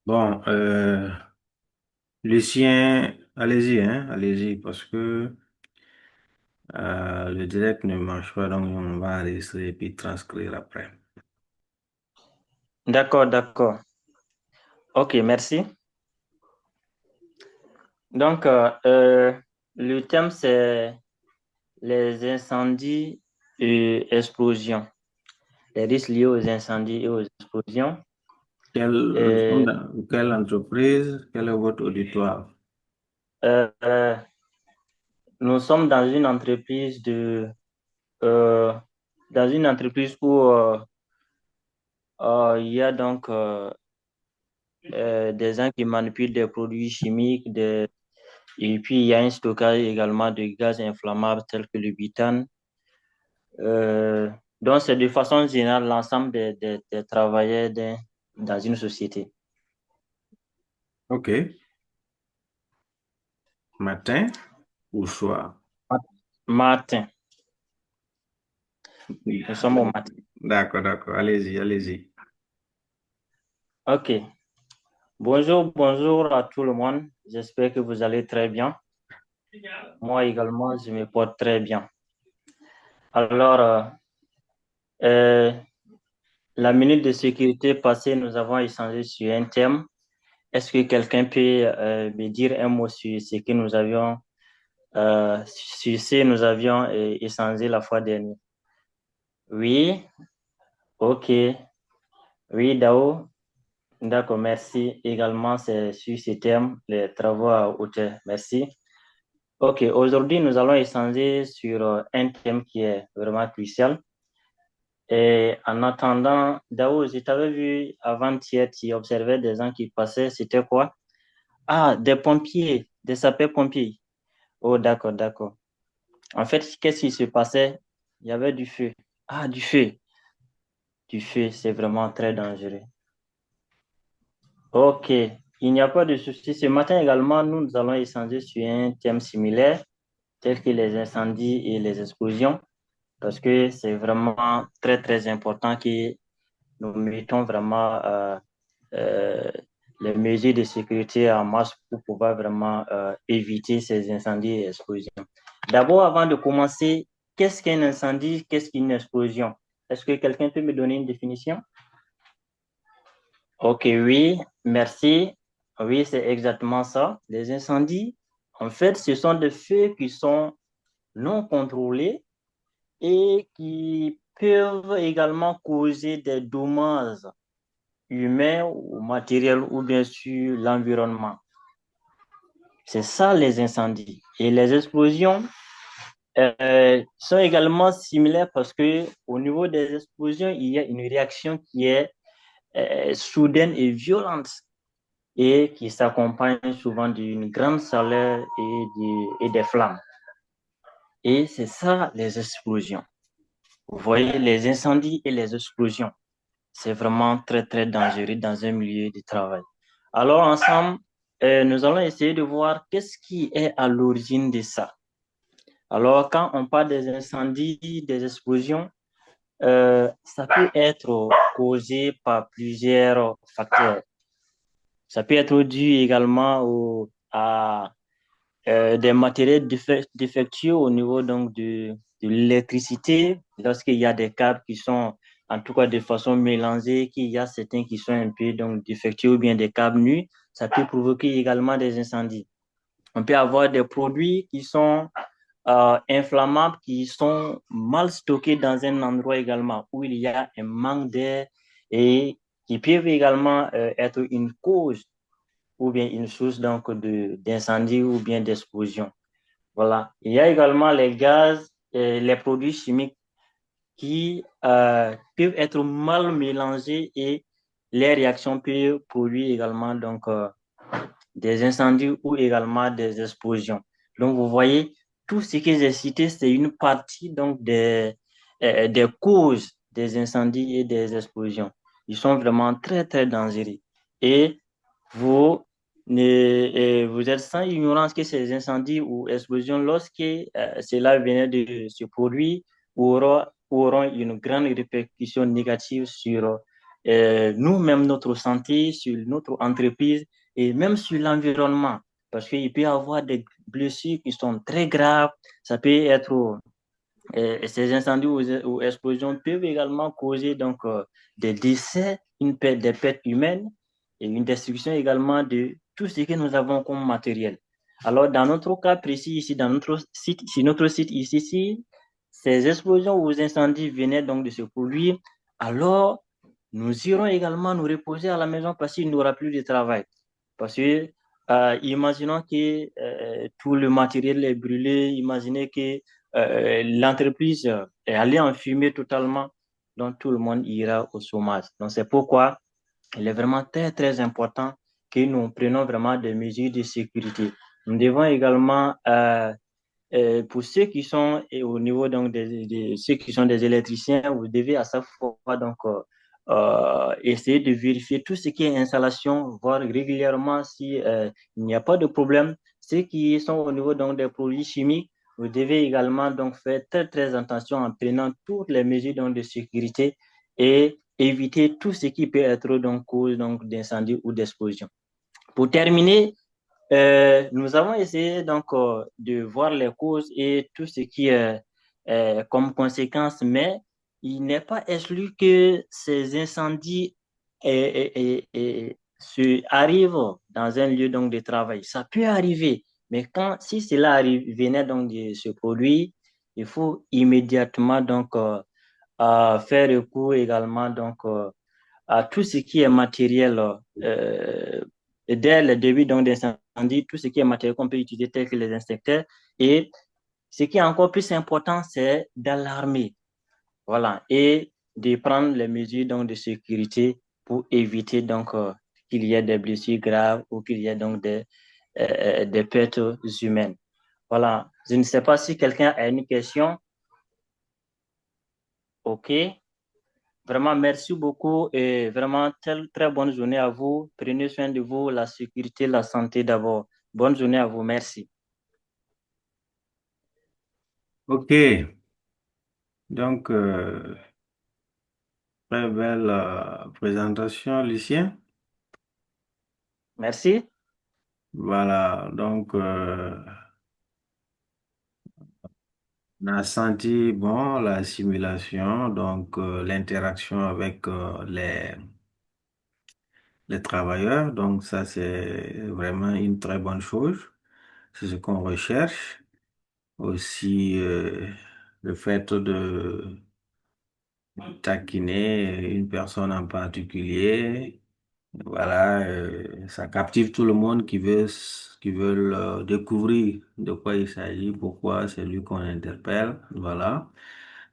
Bon, Lucien, allez-y, hein, allez-y, parce que le direct ne marche pas, donc on va enregistrer et puis transcrire après. D'accord, d'accord. Ok, merci. Donc, le thème, c'est les incendies et explosions, les risques liés aux incendies et aux explosions. Nous sommes Et, dans quelle entreprise? Quel est votre auditoire? euh, euh, nous sommes euh, dans une entreprise où il y a donc des gens qui manipulent des produits chimiques, et puis il y a un stockage également de gaz inflammables tels que le butane. Euh, donc, c'est de façon générale l'ensemble des travailleurs dans une société. OK. Matin ou soir? Matin, nous sommes au matin. D'accord, d'accord. Allez-y, allez-y. OK. Bonjour, bonjour à tout le monde. J'espère que vous allez très bien. Moi également, je me porte très bien. Alors, euh, la minute de sécurité passée, nous avons échangé sur un thème. Est-ce que quelqu'un peut me dire un mot sur ce que nous avions échangé la fois dernière? Oui, ok. Oui, Dao. D'accord, merci. Également, c'est sur ce thème, les travaux à hauteur. Merci. Ok, aujourd'hui, nous allons échanger sur un thème qui est vraiment crucial. Et en attendant, Dao, je t'avais vu avant-hier, tu observais des gens qui passaient. C'était quoi? Ah, des pompiers, des sapeurs-pompiers. Oh, d'accord, d'accord. En fait, qu'est-ce qui se passait? Il y avait du feu. Ah, du feu. Du feu, c'est vraiment très dangereux. Ok, il n'y a pas de souci. Ce matin également, nous allons échanger sur un thème similaire, tel que les incendies et les explosions, parce que c'est vraiment très, très important que nous mettons vraiment euh, les mesures de sécurité en marche pour pouvoir vraiment éviter ces incendies et explosions. D'abord, avant de commencer, qu'est-ce qu'un incendie, qu'est-ce qu'une explosion? Est-ce que quelqu'un peut me donner une définition? Ok, oui, merci. Oui, c'est exactement ça. Les incendies, en fait, ce sont des feux qui sont non contrôlés et qui peuvent également causer des dommages humains ou matériels ou bien sûr l'environnement. C'est ça les incendies. Et les explosions sont également similaires parce que au niveau des explosions, il y a une réaction qui est soudaine et violente et qui s'accompagne souvent d'une grande chaleur et des flammes. Et c'est ça les explosions. Vous voyez, les incendies et les explosions, c'est vraiment très, très dangereux dans un milieu de travail. Alors, ensemble, nous allons essayer de voir qu'est-ce qui est à l'origine de ça. Alors, quand on parle des incendies, des explosions, ça peut être causé par plusieurs facteurs. Ça peut être dû également à des matériels défectueux au niveau donc de l'électricité, lorsqu'il y a des câbles qui sont en tout cas de façon mélangée, qu'il y a certains qui sont un peu donc défectueux ou bien des câbles nus, ça peut provoquer également des incendies. On peut avoir des produits qui sont inflammables, qui sont mal stockés dans un endroit également où il y a un manque d'air et qui peuvent également être une cause ou bien une source donc d'incendie ou bien d'explosion. Voilà. Il y a également les gaz et les produits chimiques qui peuvent être mal mélangés et les réactions peuvent produire également donc des incendies ou également des explosions. Donc vous voyez, tout ce que j'ai cité, c'est une partie donc des causes des incendies et des explosions. Ils sont vraiment très très dangereux. Et vous, vous êtes sans ignorance que ces incendies ou explosions, lorsque cela venait de se produire, auront une grande répercussion négative sur nous-mêmes, notre santé, sur notre entreprise et même sur l'environnement. Parce qu'il peut y avoir des blessures qui sont très graves. Ça peut être ces incendies ou explosions peuvent également causer donc des décès, des pertes humaines et une destruction également de tout ce que nous avons comme matériel. Alors, dans notre cas précis ici, dans notre site, sur notre site ici, si ces explosions ou incendies venaient donc de se produire, alors nous irons également nous reposer à la maison parce qu'il n'y aura plus de travail. Parce que, imaginons que tout le matériel est brûlé, imaginez que l'entreprise est allée en fumée totalement, donc tout le monde ira au chômage. Donc c'est pourquoi il est vraiment très, très important que nous prenions vraiment des mesures de sécurité. Nous devons également, pour ceux qui sont au niveau donc ceux qui sont des électriciens, vous devez à chaque fois donc essayer de vérifier tout ce qui est installation, voir régulièrement si il n'y a pas de problème. Ceux qui sont au niveau donc des produits chimiques, vous devez également donc faire très très attention en prenant toutes les mesures donc de sécurité et éviter tout ce qui peut être donc cause donc d'incendie ou d'explosion. Pour terminer, nous avons essayé donc de voir les causes et tout ce qui est comme conséquence, mais il n'est pas exclu que ces incendies arrivent dans un lieu donc de travail. Ça peut arriver, mais si cela venait donc de se produire, il faut immédiatement donc faire recours également donc à tout ce qui est matériel dès le début donc d'incendie, tout ce qui est matériel qu'on peut utiliser tel que les inspecteurs. Et ce qui est encore plus important, c'est d'alarmer, voilà, et de prendre les mesures donc de sécurité pour éviter donc qu'il y ait des blessures graves ou qu'il y ait donc des pertes humaines. Voilà. Je ne sais pas si quelqu'un a une question. OK. Vraiment, merci beaucoup et vraiment, très bonne journée à vous. Prenez soin de vous, la sécurité, la santé d'abord. Bonne journée à vous. Merci. Ok, donc très belle présentation, Lucien. Merci. Voilà, donc on a senti bon la simulation, donc l'interaction avec les travailleurs, donc ça c'est vraiment une très bonne chose. C'est ce qu'on recherche. Aussi le fait de taquiner une personne en particulier. Voilà, ça captive tout le monde qui veut découvrir de quoi il s'agit, pourquoi c'est lui qu'on interpelle. Voilà.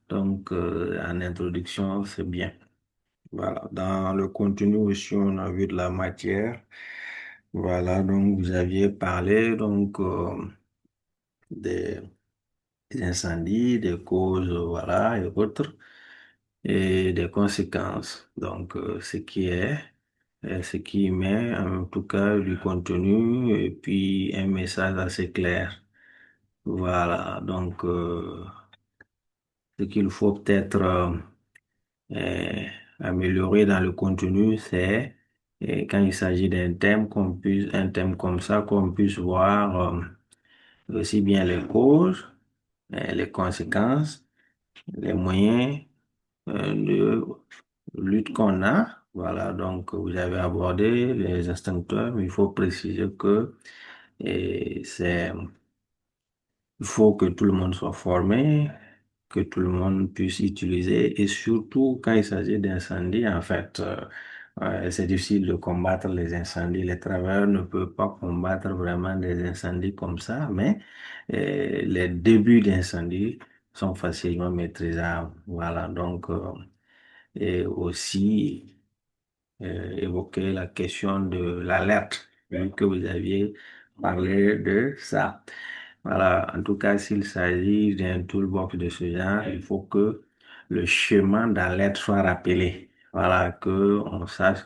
Donc, en introduction, c'est bien. Voilà. Dans le contenu aussi, on a vu de la matière. Voilà. Donc, vous aviez parlé donc des des incendies, des causes, voilà, et autres, et des conséquences. Donc, ce qui met en tout cas du contenu et puis un message assez clair. Voilà, donc ce qu'il faut peut-être euh, améliorer dans le contenu, c'est quand il s'agit d'un thème un thème comme ça, qu'on puisse voir aussi bien les causes, les conséquences, les moyens de lutte qu'on a. Voilà, donc vous avez abordé les instincteurs, mais il faut préciser que c'est, il faut que tout le monde soit formé, que tout le monde puisse utiliser, et surtout quand il s'agit d'incendie, en fait, c'est difficile de combattre les incendies. Les travailleurs ne peuvent pas combattre vraiment des incendies comme ça, mais les débuts d'incendie sont facilement maîtrisables. Voilà, donc et aussi évoquer la question de l'alerte, vu que vous aviez parlé de ça. Voilà, en tout cas, s'il s'agit d'un toolbox de ce genre, il faut que le chemin d'alerte soit rappelé. Voilà, que on sache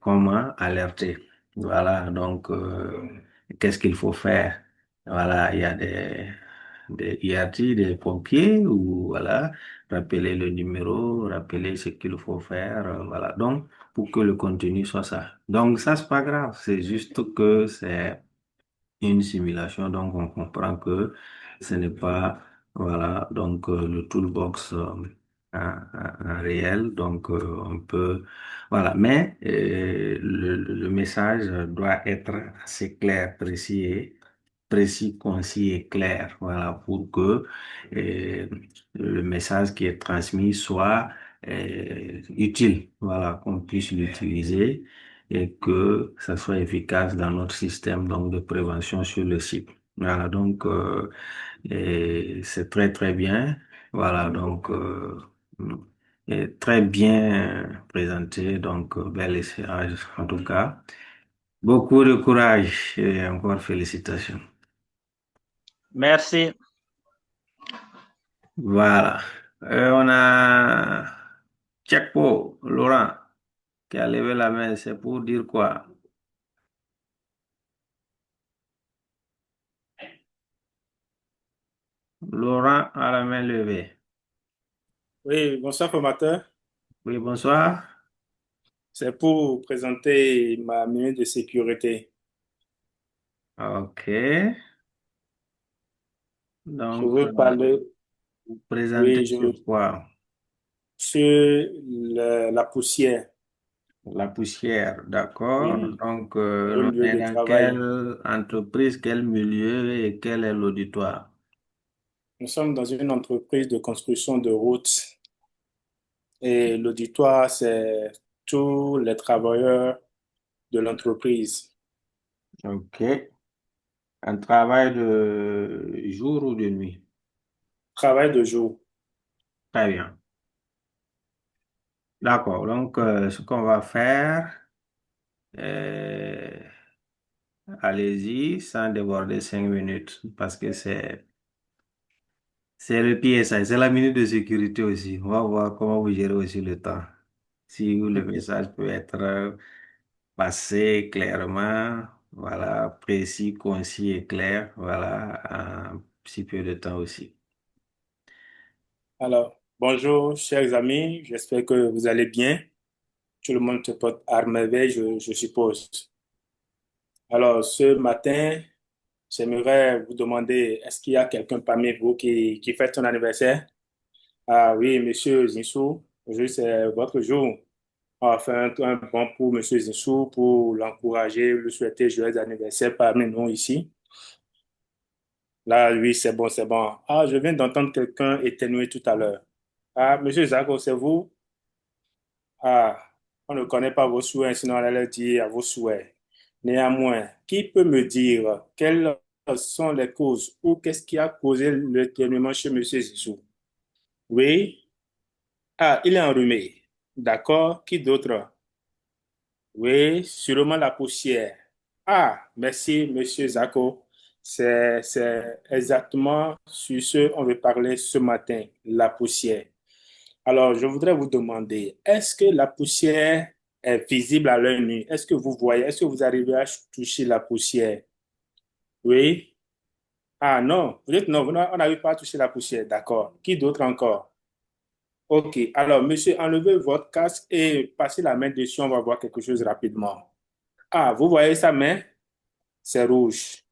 comment alerter. Voilà, donc qu'est-ce qu'il faut faire? Voilà, il y a des IRT, des pompiers, ou voilà, rappeler le numéro, rappeler ce qu'il faut faire, voilà. Donc, pour que le contenu soit ça. Donc, ça, c'est pas grave. C'est juste que c'est une simulation, donc on comprend que ce n'est pas, voilà, donc le toolbox en réel, donc on peut, voilà, mais le message doit être assez clair, précis, concis et clair, voilà, pour que euh, le message qui est transmis soit utile, voilà, qu'on puisse l'utiliser et que ça soit efficace dans notre système donc de prévention sur le site. Voilà, donc et c'est très très bien. Voilà, donc et très bien présenté, donc bel essayage en tout cas. Beaucoup de courage et encore félicitations. Merci. Voilà. On a Tchekpo, Laurent, qui a levé la main, c'est pour dire quoi? Laurent a la main levée. Oui, bonsoir formateur. Oui, bonsoir. C'est pour présenter ma minute de sécurité. Ok. Je Donc, veux parler, vous présentez oui, je sur veux, quoi? sur la poussière, La poussière, d'accord. oui, Donc, au on lieu est de dans travail. quelle entreprise, quel milieu et quel est l'auditoire? Nous sommes dans une entreprise de construction de routes et l'auditoire, c'est tous les travailleurs de l'entreprise. Ok. Un travail de jour ou de nuit? Travail de jour. Très bien. D'accord. Donc, ce qu'on va faire, euh, allez-y, sans déborder 5 minutes, parce que c'est le pied, ça. C'est la minute de sécurité aussi. On va voir comment vous gérez aussi le temps. Si le message peut être passé clairement, voilà, précis, concis et clair, voilà, en si peu de temps aussi. Alors, bonjour, chers amis, j'espère que vous allez bien. Tout le monde se porte à merveille, je suppose. Alors, ce matin, j'aimerais vous demander, est-ce qu'il y a quelqu'un parmi vous qui fête son anniversaire? Ah oui, Monsieur Zinsou, aujourd'hui c'est votre jour. On va faire un bon pour Monsieur Zinsou pour l'encourager, lui souhaiter joyeux anniversaire parmi nous ici. Là, oui, c'est bon, c'est bon. Ah, je viens d'entendre quelqu'un éternuer tout à l'heure. Ah, Monsieur Zako, c'est vous? Ah, on ne connaît pas vos souhaits, sinon on allait dire à vos souhaits. Néanmoins, qui peut me dire quelles sont les causes ou qu'est-ce qui a causé l'éternuement chez Monsieur Zizou? Oui. Ah, il est enrhumé. D'accord. Qui d'autre? Oui, sûrement la poussière. Ah, merci, Monsieur Zako. C'est exactement sur ce qu'on veut parler ce matin, la poussière. Alors, je voudrais vous demander, est-ce que la poussière est visible à l'œil nu? Est-ce que vous voyez, est-ce que vous arrivez à toucher la poussière? Oui? Ah non, vous dites non, on n'arrive pas à toucher la poussière. D'accord. Qui d'autre encore? Ok. Alors, monsieur, enlevez votre casque et passez la main dessus, on va voir quelque chose rapidement. Ah, vous voyez sa main? C'est rouge.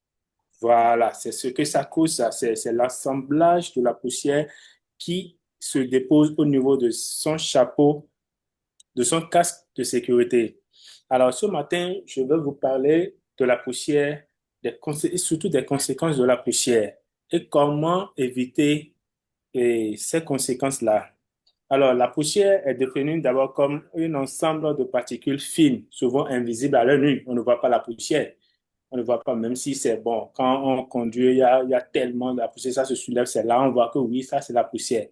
Voilà, c'est ce que ça cause, ça. C'est l'assemblage de la poussière qui se dépose au niveau de son chapeau, de son casque de sécurité. Alors, ce matin, je vais vous parler de la poussière, et surtout des conséquences de la poussière et comment éviter ces conséquences-là. Alors, la poussière est définie d'abord comme un ensemble de particules fines, souvent invisibles à l'œil nu. On ne voit pas la poussière. On ne voit pas, même si c'est bon. Quand on conduit, il y a tellement de la poussière, ça se soulève, c'est là, on voit que oui, ça, c'est la poussière.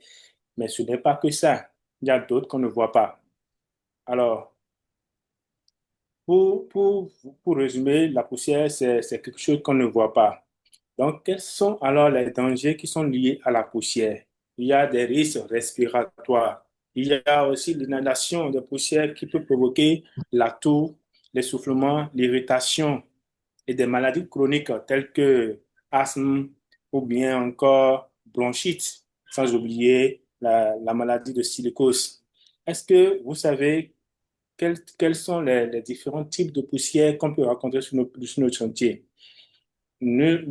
Mais ce n'est pas que ça. Il y a d'autres qu'on ne voit pas. Alors, pour résumer, la poussière, c'est quelque chose qu'on ne voit pas. Donc, quels sont alors les dangers qui sont liés à la poussière? Il y a des risques respiratoires. Il y a aussi l'inhalation de poussière qui peut provoquer la toux, l'essoufflement, l'irritation et des maladies chroniques telles que asthme, ou bien encore bronchite, sans oublier la maladie de silicose. Est-ce que vous savez quels sont les différents types de poussières qu'on peut rencontrer sur notre chantier? Ne-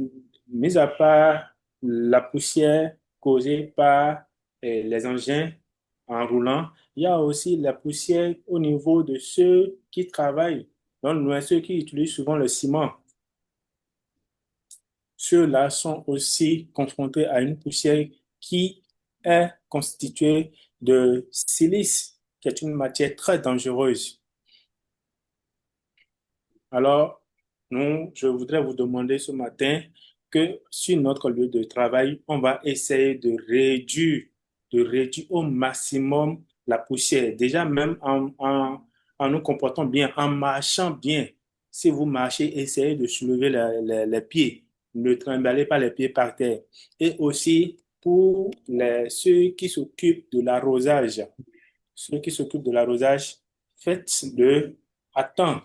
Mis à part la poussière causée par les engins en roulant, il y a aussi la poussière au niveau de ceux qui travaillent dans le noir, ceux qui utilisent souvent le ciment. Ceux-là sont aussi confrontés à une poussière qui est constituée de silice, qui est une matière très dangereuse. Alors, je voudrais vous demander ce matin que sur notre lieu de travail, on va essayer de réduire au maximum la poussière. Déjà, même en nous comportant bien, en marchant bien. Si vous marchez, essayez de soulever les pieds. Ne trimballez pas les pieds par terre. Et aussi, pour ceux qui s'occupent de l'arrosage, faites-le à temps.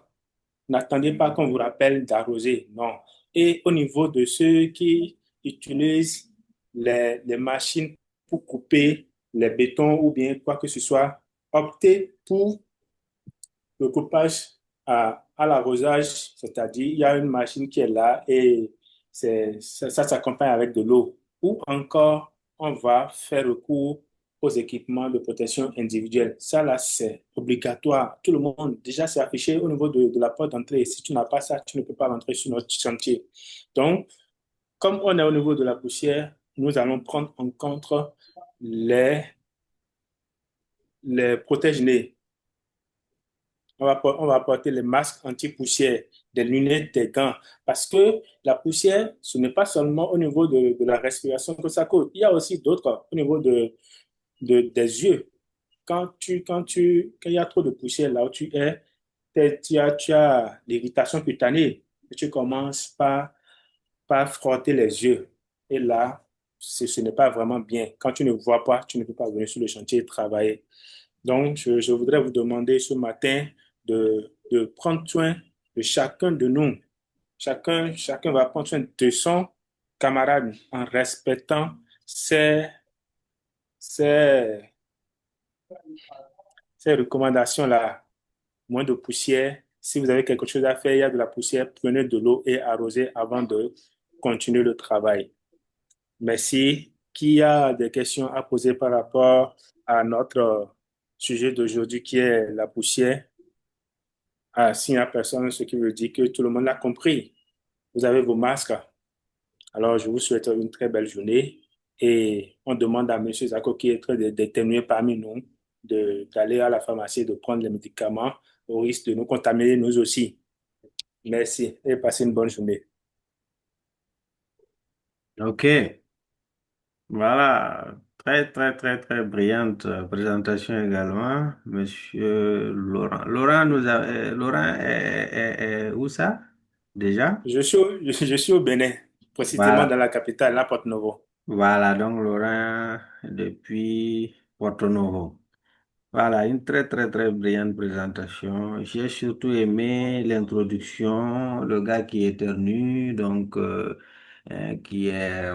N'attendez pas qu'on vous rappelle d'arroser, non. Et au niveau de ceux qui utilisent les machines pour couper les bétons ou bien quoi que ce soit, optez pour le coupage à l'arrosage, c'est-à-dire il y a une machine qui est là et ça s'accompagne avec de l'eau. Ou encore, on va faire recours aux équipements de protection individuelle. Ça, là, c'est obligatoire. Tout le monde, déjà, c'est affiché au niveau de la porte d'entrée. Si tu n'as pas ça, tu ne peux pas rentrer sur notre chantier. Donc, comme on est au niveau de la poussière, nous allons prendre en compte les, les protège-nez. On va porter les masques anti-poussière, des lunettes, des gants. Parce que la poussière, ce n'est pas seulement au niveau de la respiration que ça cause. Il y a aussi d'autres au niveau des yeux. Quand il y a trop de poussière là où tu es, tu as l'irritation cutanée. Et tu commences par frotter les yeux. Et là, ce n'est pas vraiment bien. Quand tu ne vois pas, tu ne peux pas venir sur le chantier et travailler. Donc, je voudrais vous demander ce matin de prendre soin de chacun de nous. Chacun va prendre soin de son camarade en respectant ses, ces recommandations-là. Moins de poussière. Si vous avez quelque chose à faire, il y a de la poussière, prenez de l'eau et arrosez avant de continuer le travail. Merci. Qui a des questions à poser par rapport à notre sujet d'aujourd'hui qui est la poussière? Ah, s'il n'y a personne, ce qui veut dire que tout le monde l'a compris. Vous avez vos masques. Alors, je vous souhaite une très belle journée et on demande à Monsieur Zako, qui est très déterminé parmi nous, d'aller à la pharmacie, de prendre les médicaments au risque de nous contaminer nous aussi. Merci et passez une bonne journée. Ok, voilà. Très, très, très, très brillante présentation également, Monsieur Laurent. Laurent est où ça, déjà? Je suis au Bénin, précisément dans Voilà. la capitale, la Porte-Novo. Voilà, donc Laurent depuis Porto Novo. Voilà, une très très très brillante présentation. J'ai surtout aimé l'introduction, le gars qui éternue, donc qui est,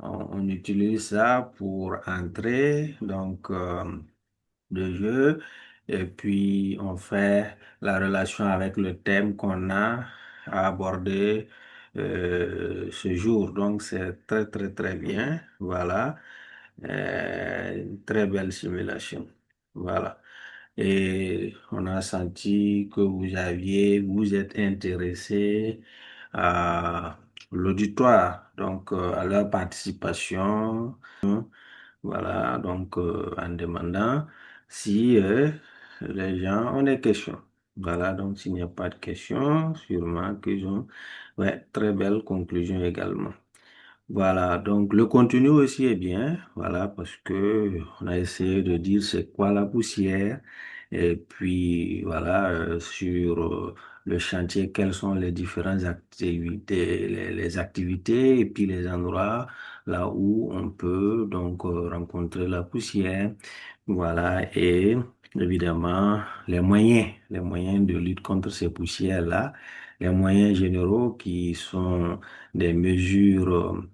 on utilise ça pour entrer, donc le jeu, et puis on fait la relation avec le thème qu'on a à aborder ce jour. Donc c'est très très très bien, voilà. Une très belle simulation. Voilà. Et on a senti que vous êtes intéressé à l'auditoire, donc à leur participation. Voilà, donc en demandant si les gens ont des questions. Voilà, donc s'il n'y a pas de questions, sûrement qu'ils ont, ouais, très belle conclusion également. Voilà, donc le contenu aussi est bien, voilà, parce que on a essayé de dire c'est quoi la poussière, et puis voilà, sur le chantier, quelles sont les différentes activités, les activités, et puis les endroits là où on peut donc rencontrer la poussière, voilà, et évidemment les moyens de lutte contre ces poussières-là, les moyens généraux qui sont des mesures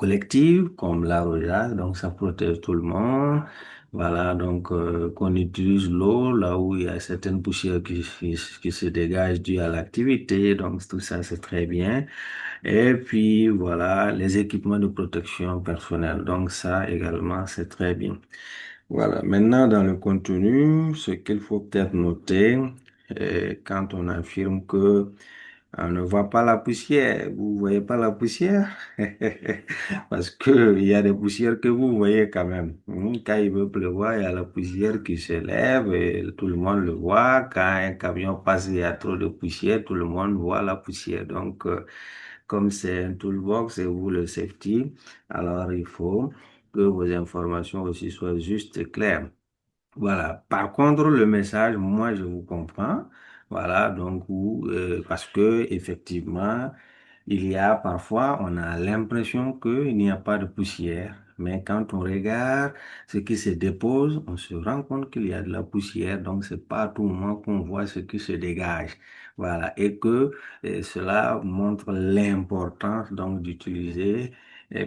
collectives comme l'arrosage, donc ça protège tout le monde. Voilà, donc qu'on utilise l'eau là où il y a certaines poussières qui se dégagent dues à l'activité, donc tout ça c'est très bien. Et puis voilà, les équipements de protection personnelle, donc ça également c'est très bien. Voilà, maintenant dans le contenu, ce qu'il faut peut-être noter, quand on affirme que on ne voit pas la poussière. Vous voyez pas la poussière? Parce que il y a des poussières que vous voyez quand même. Quand il veut pleuvoir, il y a la poussière qui se lève et tout le monde le voit. Quand un camion passe, il y a trop de poussière, tout le monde voit la poussière. Donc, comme c'est un toolbox et vous le safety, alors il faut que vos informations aussi soient justes et claires. Voilà. Par contre, le message, moi, je vous comprends. Voilà. Donc, parce que effectivement, il y a parfois, on a l'impression qu'il n'y a pas de poussière. Mais quand on regarde ce qui se dépose, on se rend compte qu'il y a de la poussière. Donc, c'est pas à tout moment qu'on voit ce qui se dégage. Voilà. Et que cela montre l'importance donc d'utiliser,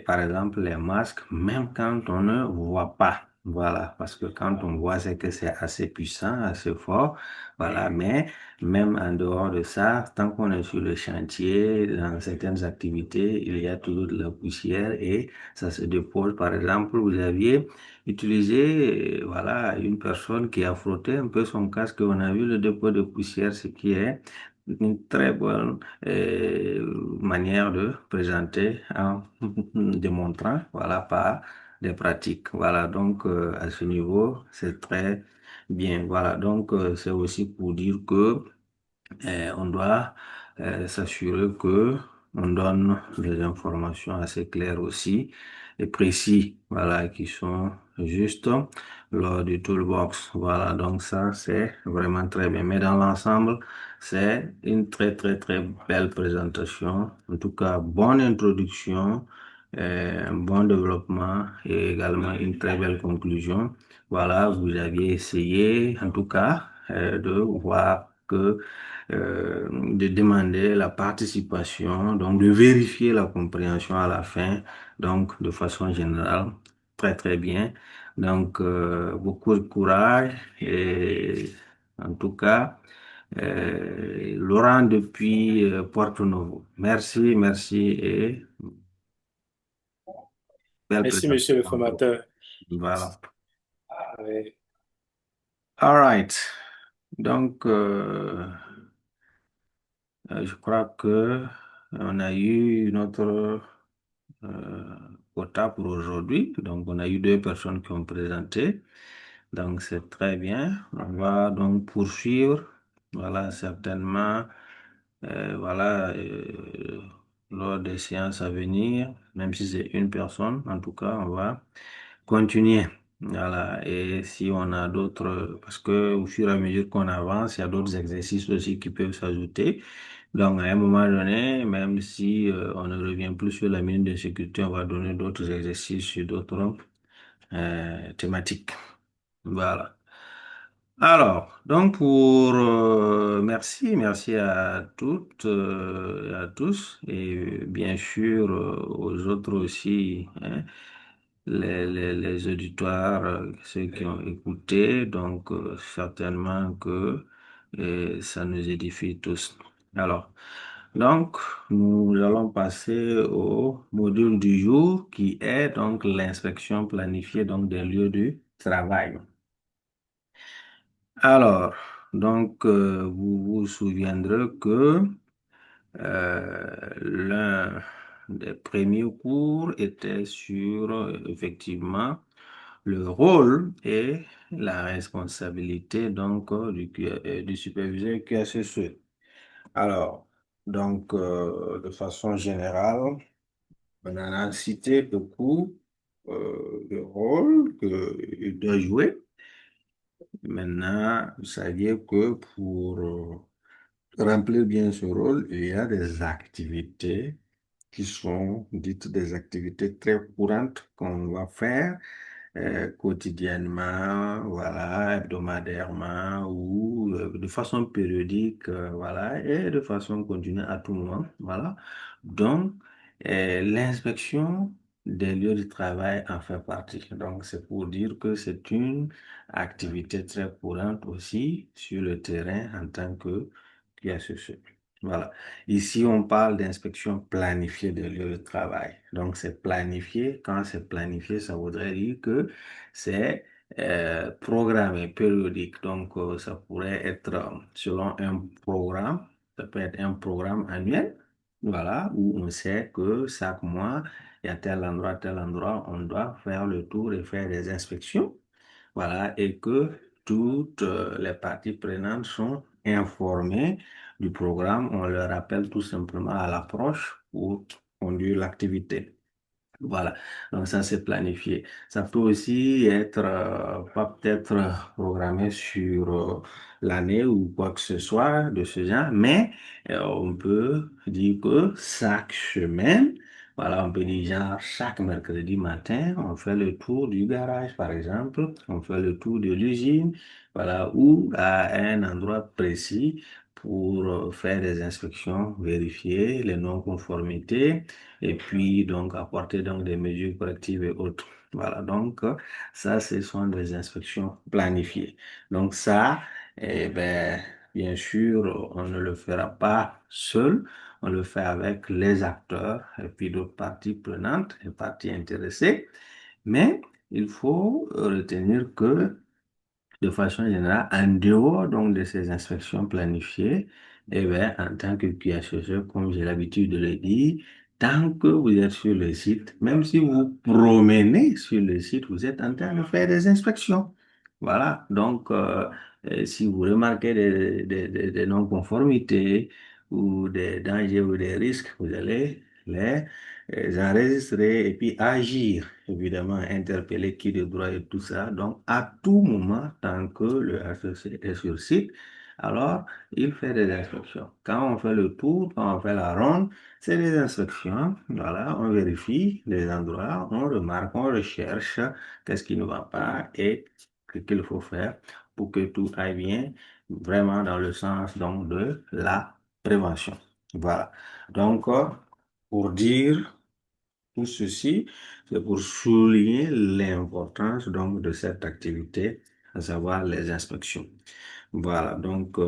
par exemple, les masques, même quand on ne voit pas. Voilà, parce que quand on voit, c'est que c'est assez puissant, assez fort. Voilà, mais même en dehors de ça, tant qu'on est sur le chantier, dans certaines activités, il y a toujours de la poussière et ça se dépose. Par exemple, vous aviez utilisé, voilà, une personne qui a frotté un peu son casque. On a vu le dépôt de poussière, ce qui est une très bonne manière de présenter en démontrant, voilà, par des pratiques. Voilà, donc à ce niveau, c'est très bien. Voilà, donc c'est aussi pour dire que on doit s'assurer que on donne des informations assez claires aussi et précises, voilà, qui sont justes lors du toolbox. Voilà, donc ça, c'est vraiment très bien. Mais dans l'ensemble, c'est une très, très, très belle présentation. En tout cas, bonne introduction, un bon développement et également une très belle conclusion. Voilà, vous aviez essayé, en tout cas, de voir que de demander la participation, donc de vérifier la compréhension à la fin, donc de façon générale, très très bien. Donc beaucoup de courage et en tout cas, Laurent depuis Porto Novo. Merci, merci et belle Merci, monsieur le présentation. formateur. Voilà. Ouais. All right. Donc, je crois que on a eu notre euh, quota pour aujourd'hui. Donc, on a eu deux personnes qui ont présenté. Donc, c'est très bien. On va donc poursuivre. Voilà, certainement, voilà, lors des séances à venir, même si c'est une personne, en tout cas, on va continuer. Voilà, et si on a d'autres, parce que au fur et à mesure qu'on avance, il y a d'autres exercices aussi qui peuvent s'ajouter. Donc, à un moment donné, même si on ne revient plus sur la minute de sécurité, on va donner d'autres exercices sur d'autres thématiques. Voilà. Alors, donc merci à toutes et à tous, et bien sûr aux autres aussi, hein, les auditoires, ceux qui ont écouté, donc certainement que ça nous édifie tous. Alors, donc, nous allons passer au module du jour qui est donc l'inspection planifiée donc des lieux de travail. Alors, donc, vous vous souviendrez que l'un des premiers cours était sur effectivement le rôle et la responsabilité donc du superviseur QSSE. Alors, donc, de façon générale, on en a cité beaucoup de rôles qu'il doit jouer. Maintenant, vous saviez que pour remplir bien ce rôle, il y a des activités qui sont dites des activités très courantes qu'on va faire quotidiennement, voilà, hebdomadairement ou de façon périodique, voilà, et de façon continue à tout moment, voilà. Donc, l'inspection des lieux de travail en fait partie. Donc, c'est pour dire que c'est une activité très courante aussi sur le terrain en tant que QSEC. Voilà. Ici, on parle d'inspection planifiée des lieux de travail. Donc, c'est planifié. Quand c'est planifié, ça voudrait dire que c'est programmé, périodique. Donc, ça pourrait être selon un programme. Ça peut être un programme annuel. Voilà, où on sait que chaque mois, il y a tel endroit, on doit faire le tour et faire des inspections. Voilà, et que toutes les parties prenantes sont informées du programme. On leur rappelle tout simplement à l'approche pour conduire l'activité. Voilà, donc ça c'est planifié. Ça peut aussi être, pas peut-être programmé sur l'année ou quoi que ce soit de ce genre, mais on peut dire que chaque semaine, voilà, on peut dire genre chaque mercredi matin, on fait le tour du garage par exemple, on fait le tour de l'usine, voilà, ou à un endroit précis pour faire des inspections, vérifier les non-conformités et puis donc apporter donc des mesures correctives et autres. Voilà, donc ça, ce sont des inspections planifiées. Donc ça, eh ben, bien sûr, on ne le fera pas seul, on le fait avec les acteurs et puis d'autres parties prenantes et parties intéressées, mais il faut retenir que de façon générale, en dehors donc de ces inspections planifiées, eh bien, en tant que QHSE, comme j'ai l'habitude de le dire, tant que vous êtes sur le site, même si vous promenez sur le site, vous êtes en train de faire des inspections. Voilà, donc si vous remarquez des non-conformités ou des dangers ou des risques, vous allez les enregistrer et puis agir, évidemment, interpeller qui de droit et tout ça. Donc, à tout moment, tant que le HCC est sur site, alors il fait des inspections. Quand on fait le tour, quand on fait la ronde, c'est des inspections. Voilà, on vérifie les endroits, on remarque, on recherche qu'est-ce qui ne va pas et ce qu'il faut faire pour que tout aille bien, vraiment dans le sens donc de la prévention. Voilà. Donc, pour dire tout ceci, c'est pour souligner l'importance donc de cette activité, à savoir les inspections. Voilà, donc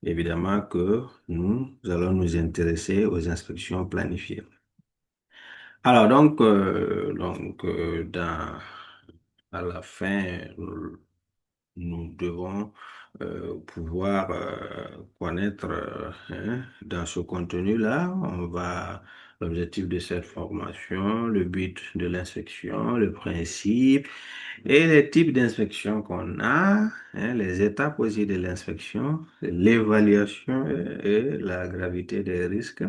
évidemment que nous allons nous intéresser aux inspections planifiées. Alors à la fin, nous devons pouvoir connaître dans ce contenu-là, l'objectif de cette formation, le but de l'inspection, le principe et les types d'inspection qu'on a, les étapes aussi de l'inspection, l'évaluation et la gravité des risques,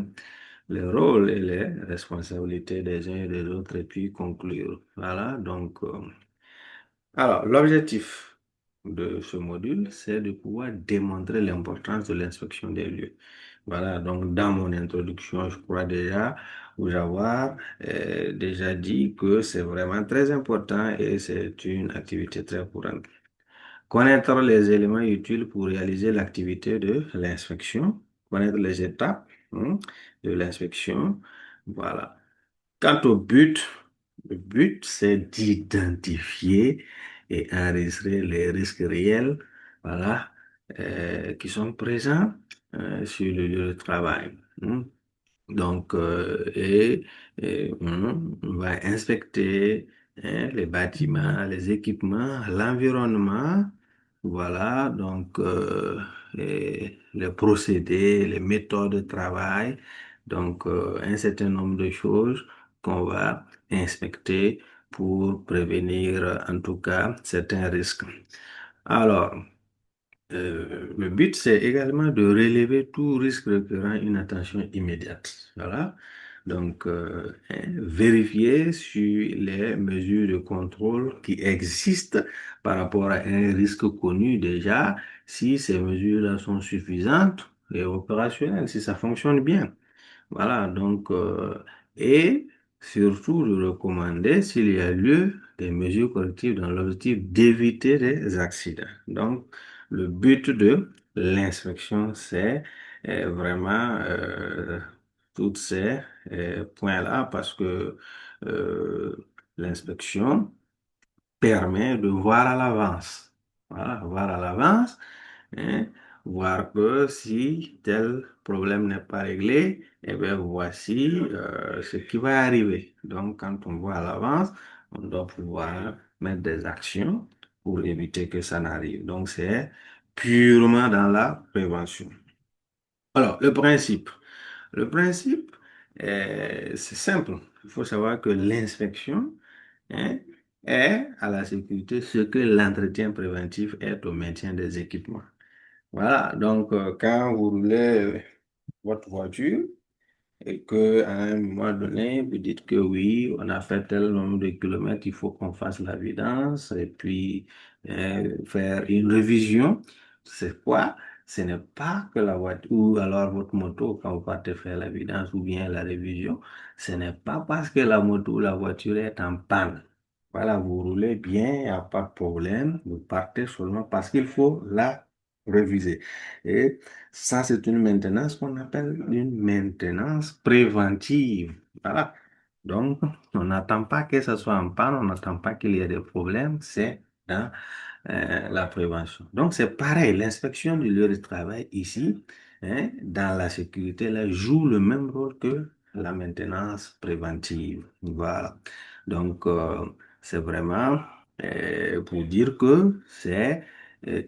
les rôles et les responsabilités des uns et des autres, et puis conclure. Voilà, donc. Alors, l'objectif de ce module, c'est de pouvoir démontrer l'importance de l'inspection des lieux. Voilà, donc dans mon introduction, je crois déjà vous avoir déjà dit que c'est vraiment très important et c'est une activité très courante. Connaître les éléments utiles pour réaliser l'activité de l'inspection, connaître les étapes de l'inspection, voilà. Quant au but, le but, c'est d'identifier et enregistrer les risques réels, voilà, qui sont présents sur le lieu de travail. Donc, on va inspecter les bâtiments, les équipements, l'environnement, voilà, donc les procédés, les méthodes de travail, donc un certain nombre de choses qu'on va inspecter pour prévenir en tout cas certains risques. Alors, le but, c'est également de relever tout risque requérant une attention immédiate. Voilà. Donc, vérifier sur les mesures de contrôle qui existent par rapport à un risque connu déjà, si ces mesures-là sont suffisantes et opérationnelles, si ça fonctionne bien. Voilà, donc, et surtout de recommander, s'il y a lieu, des mesures correctives dans l'objectif d'éviter des accidents. Donc, le but de l'inspection, c'est vraiment tous ces points-là parce que l'inspection permet de voir à l'avance. Voilà, voir à l'avance, hein, voir que si tel problème n'est pas réglé, eh bien, voici ce qui va arriver. Donc, quand on voit à l'avance, on doit pouvoir mettre des actions pour éviter que ça n'arrive. Donc, c'est purement dans la prévention. Alors, le principe. Le principe, c'est simple. Il faut savoir que l'inspection, hein, est à la sécurité ce que l'entretien préventif est au maintien des équipements. Voilà, donc quand vous roulez votre voiture, et que à un moment donné, vous dites que oui, on a fait tel nombre de kilomètres, il faut qu'on fasse la vidange et puis faire une révision. C'est quoi? Ce n'est pas que la voiture, ou alors votre moto, quand vous partez faire la vidange ou bien la révision, ce n'est pas parce que la moto ou la voiture est en panne. Voilà, vous roulez bien, il n'y a pas de problème, vous partez seulement parce qu'il faut la réviser. Et ça, c'est une maintenance qu'on appelle une maintenance préventive. Voilà. Donc, on n'attend pas que ce soit en panne, on n'attend pas qu'il y ait des problèmes, c'est dans la prévention. Donc, c'est pareil, l'inspection du lieu de travail ici, hein, dans la sécurité, là, joue le même rôle que la maintenance préventive. Voilà. Donc, c'est vraiment pour dire que c'est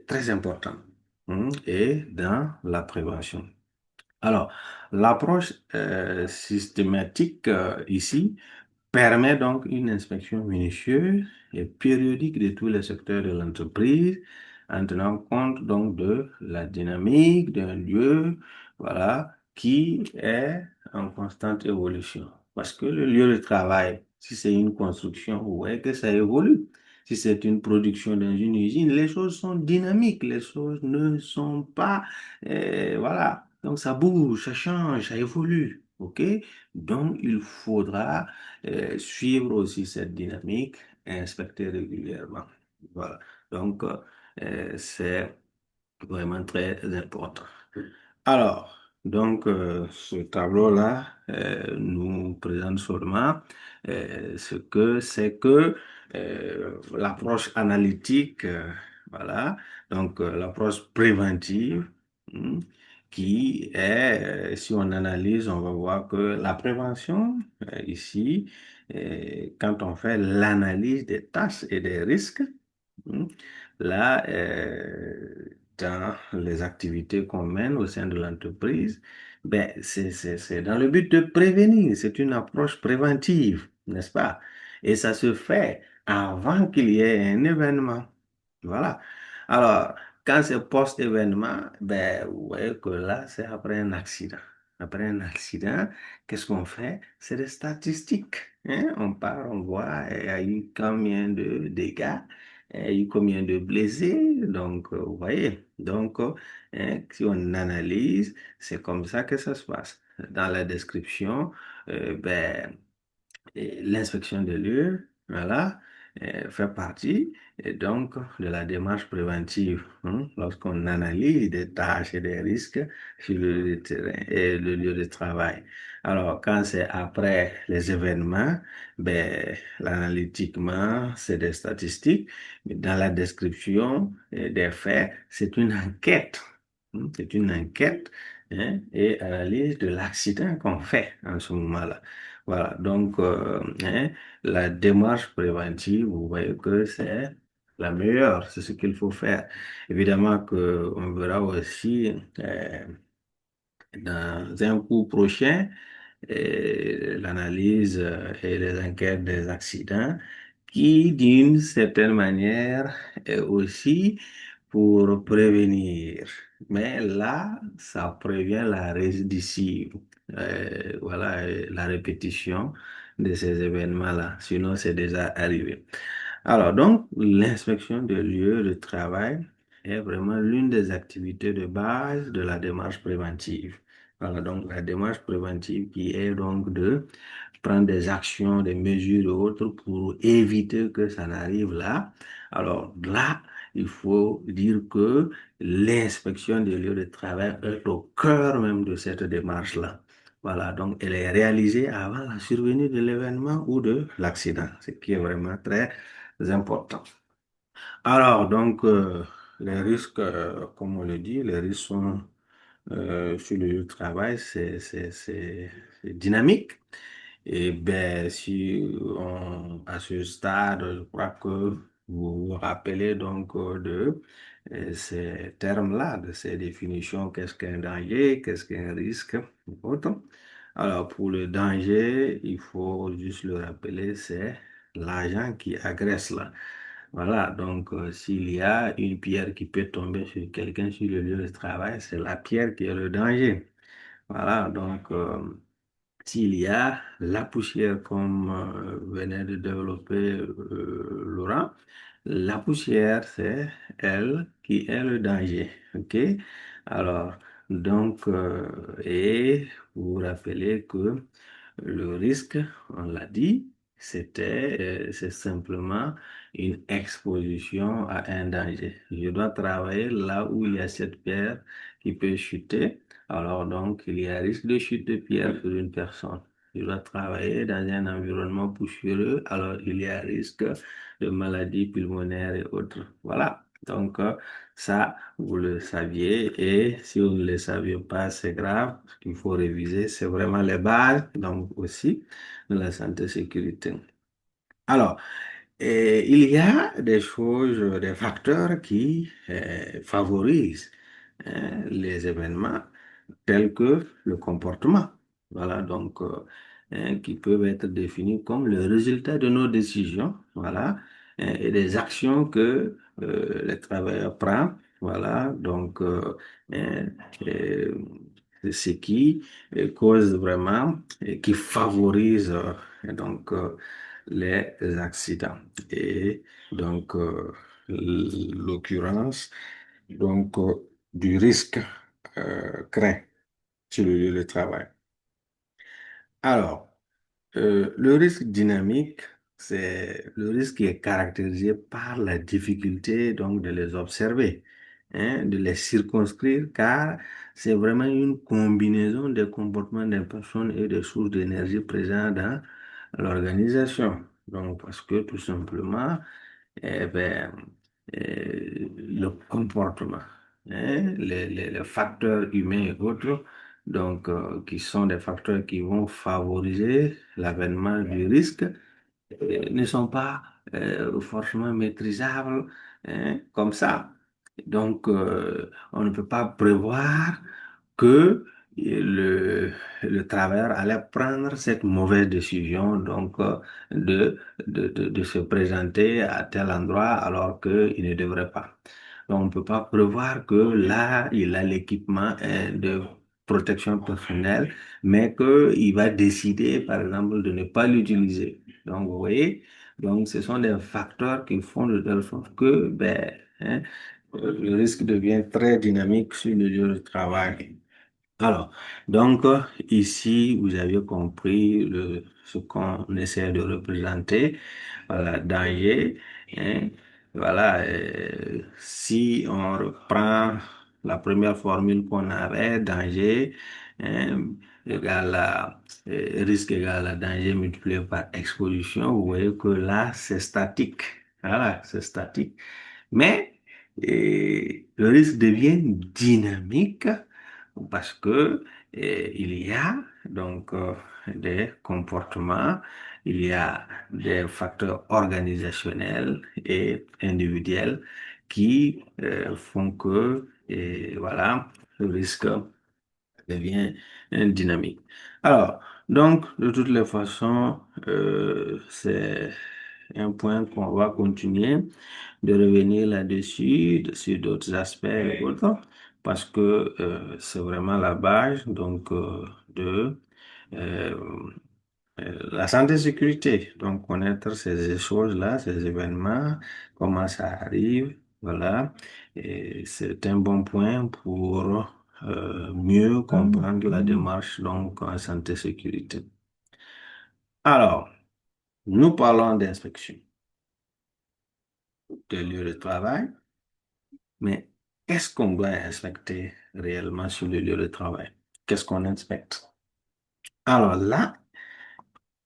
très important, hein, et dans la prévention. Alors, l'approche systématique ici permet donc une inspection minutieuse et périodique de tous les secteurs de l'entreprise en tenant compte donc de la dynamique d'un lieu, voilà, qui est en constante évolution. Parce que le lieu de travail, si c'est une construction, vous voyez que ça évolue. Si c'est une production dans une usine, les choses sont dynamiques, les choses ne sont pas, voilà. Donc ça bouge, ça change, ça évolue, ok? Donc il faudra suivre aussi cette dynamique et inspecter régulièrement. Voilà. Donc, c'est vraiment très important. Alors, donc, ce tableau-là nous présente seulement ce que c'est que l'approche analytique, voilà, donc l'approche préventive, hmm, qui est, si on analyse, on va voir que la prévention, ici, quand on fait l'analyse des tâches et des risques, hmm, là, dans les activités qu'on mène au sein de l'entreprise, ben, c'est dans le but de prévenir. C'est une approche préventive, n'est-ce pas? Et ça se fait avant qu'il y ait un événement. Voilà. Alors, quand c'est post-événement, ben, vous voyez que là, c'est après un accident. Après un accident, qu'est-ce qu'on fait? C'est des statistiques, hein? On part, on voit, il y a eu combien de dégâts, il y a eu combien de blessés. Donc, vous voyez. Donc, hein, si on analyse, c'est comme ça que ça se passe. Dans la description, ben, et l'inspection des lieux, voilà, fait partie et donc de la démarche préventive, hein, lorsqu'on analyse des tâches et des risques sur le lieu de terrain et le lieu de travail. Alors, quand c'est après les événements, ben, analytiquement, c'est des statistiques, mais dans la description des faits, c'est une enquête. Hein, c'est une enquête, hein, et analyse de l'accident qu'on fait en ce moment-là. Voilà, donc hein, la démarche préventive, vous voyez que c'est la meilleure, c'est ce qu'il faut faire. Évidemment que on verra aussi dans un cours prochain l'analyse et les enquêtes des accidents qui, d'une certaine manière, est aussi pour prévenir. Mais là, ça prévient la récidive, voilà, la répétition de ces événements-là. Sinon, c'est déjà arrivé. Alors, donc, l'inspection de lieux de travail est vraiment l'une des activités de base de la démarche préventive. Voilà, donc la démarche préventive qui est donc de prendre des actions, des mesures et autres pour éviter que ça n'arrive là. Alors là, il faut dire que l'inspection des lieux de travail est au cœur même de cette démarche-là. Voilà, donc elle est réalisée avant la survenue de l'événement ou de l'accident, ce qui est vraiment très important. Alors, donc, les risques, comme on le dit, les risques sont sur le lieu de travail, c'est dynamique. Et ben, si à ce stade, je crois que vous vous rappelez donc de ces termes-là, de ces définitions, qu'est-ce qu'un danger, qu'est-ce qu'un risque, autre. Alors, pour le danger, il faut juste le rappeler, c'est l'agent qui agresse là. Voilà, donc s'il y a une pierre qui peut tomber sur quelqu'un sur le lieu de travail, c'est la pierre qui est le danger. Voilà, donc s'il y a la poussière comme venait de développer Laurent, la poussière, c'est elle qui est le danger. OK? Alors, donc, et vous vous rappelez que le risque, on l'a dit, c'est simplement une exposition à un danger. Je dois travailler là où il y a cette pierre qui peut chuter. Alors donc, il y a risque de chute de pierre sur une personne. Je dois travailler dans un environnement poussiéreux, alors il y a risque de maladies pulmonaires et autres. Voilà. Donc, ça, vous le saviez, et si vous ne le saviez pas, c'est grave. Ce qu'il faut réviser, c'est vraiment les bases, donc aussi de la santé sécurité. Alors, il y a des choses, des facteurs qui favorisent les événements tels que le comportement. Voilà, donc, qui peuvent être définis comme le résultat de nos décisions, voilà, et des actions que les travailleurs prennent. Voilà, donc, hein, euh, ce qui cause vraiment, et qui favorise donc les accidents. Et donc, l'occurrence donc, du risque craint sur le lieu de travail. Alors, le risque dynamique, c'est le risque qui est caractérisé par la difficulté donc de les observer, hein, de les circonscrire, car c'est vraiment une combinaison des comportements des personnes et des sources d'énergie présentes dans l'organisation. Donc, parce que tout simplement, eh ben, le comportement, hein, les facteurs humains et autres, donc, qui sont des facteurs qui vont favoriser l'avènement du risque, ne sont pas forcément maîtrisables hein, comme ça. Donc, on ne peut pas prévoir que le travailleur allait prendre cette mauvaise décision, donc de se présenter à tel endroit alors qu'il ne devrait pas. Donc, on ne peut pas prévoir que là, il a l'équipement de protection personnelle, mais qu'il va décider, par exemple, de ne pas l'utiliser. Donc, vous voyez, donc ce sont des facteurs qui font de telle sorte que ben, hein, le risque devient très dynamique sur le lieu de travail. Alors, donc, ici, vous avez compris ce qu'on essaie de représenter, voilà, danger, hein, voilà, si on reprend la première formule qu'on avait, danger, hein, égale à, risque égal à danger multiplié par exposition, vous voyez que là, c'est statique, voilà, c'est statique. Mais le risque devient dynamique parce que il y a donc des comportements, il y a des facteurs organisationnels et individuels qui font que voilà le risque devient dynamique. Alors, donc, de toutes les façons, c'est un point qu'on va continuer de revenir là-dessus, sur d'autres aspects et autres, parce que c'est vraiment la base donc de euh, la santé et sécurité. Donc, connaître ces choses-là, ces événements, comment ça arrive, voilà. Et c'est un bon point pour mieux comprendre la démarche donc en santé et sécurité. Alors, nous parlons d'inspection de lieu de travail, mais qu'est-ce qu'on doit inspecter réellement sur le lieu de travail? Qu'est-ce qu'on inspecte? Alors là,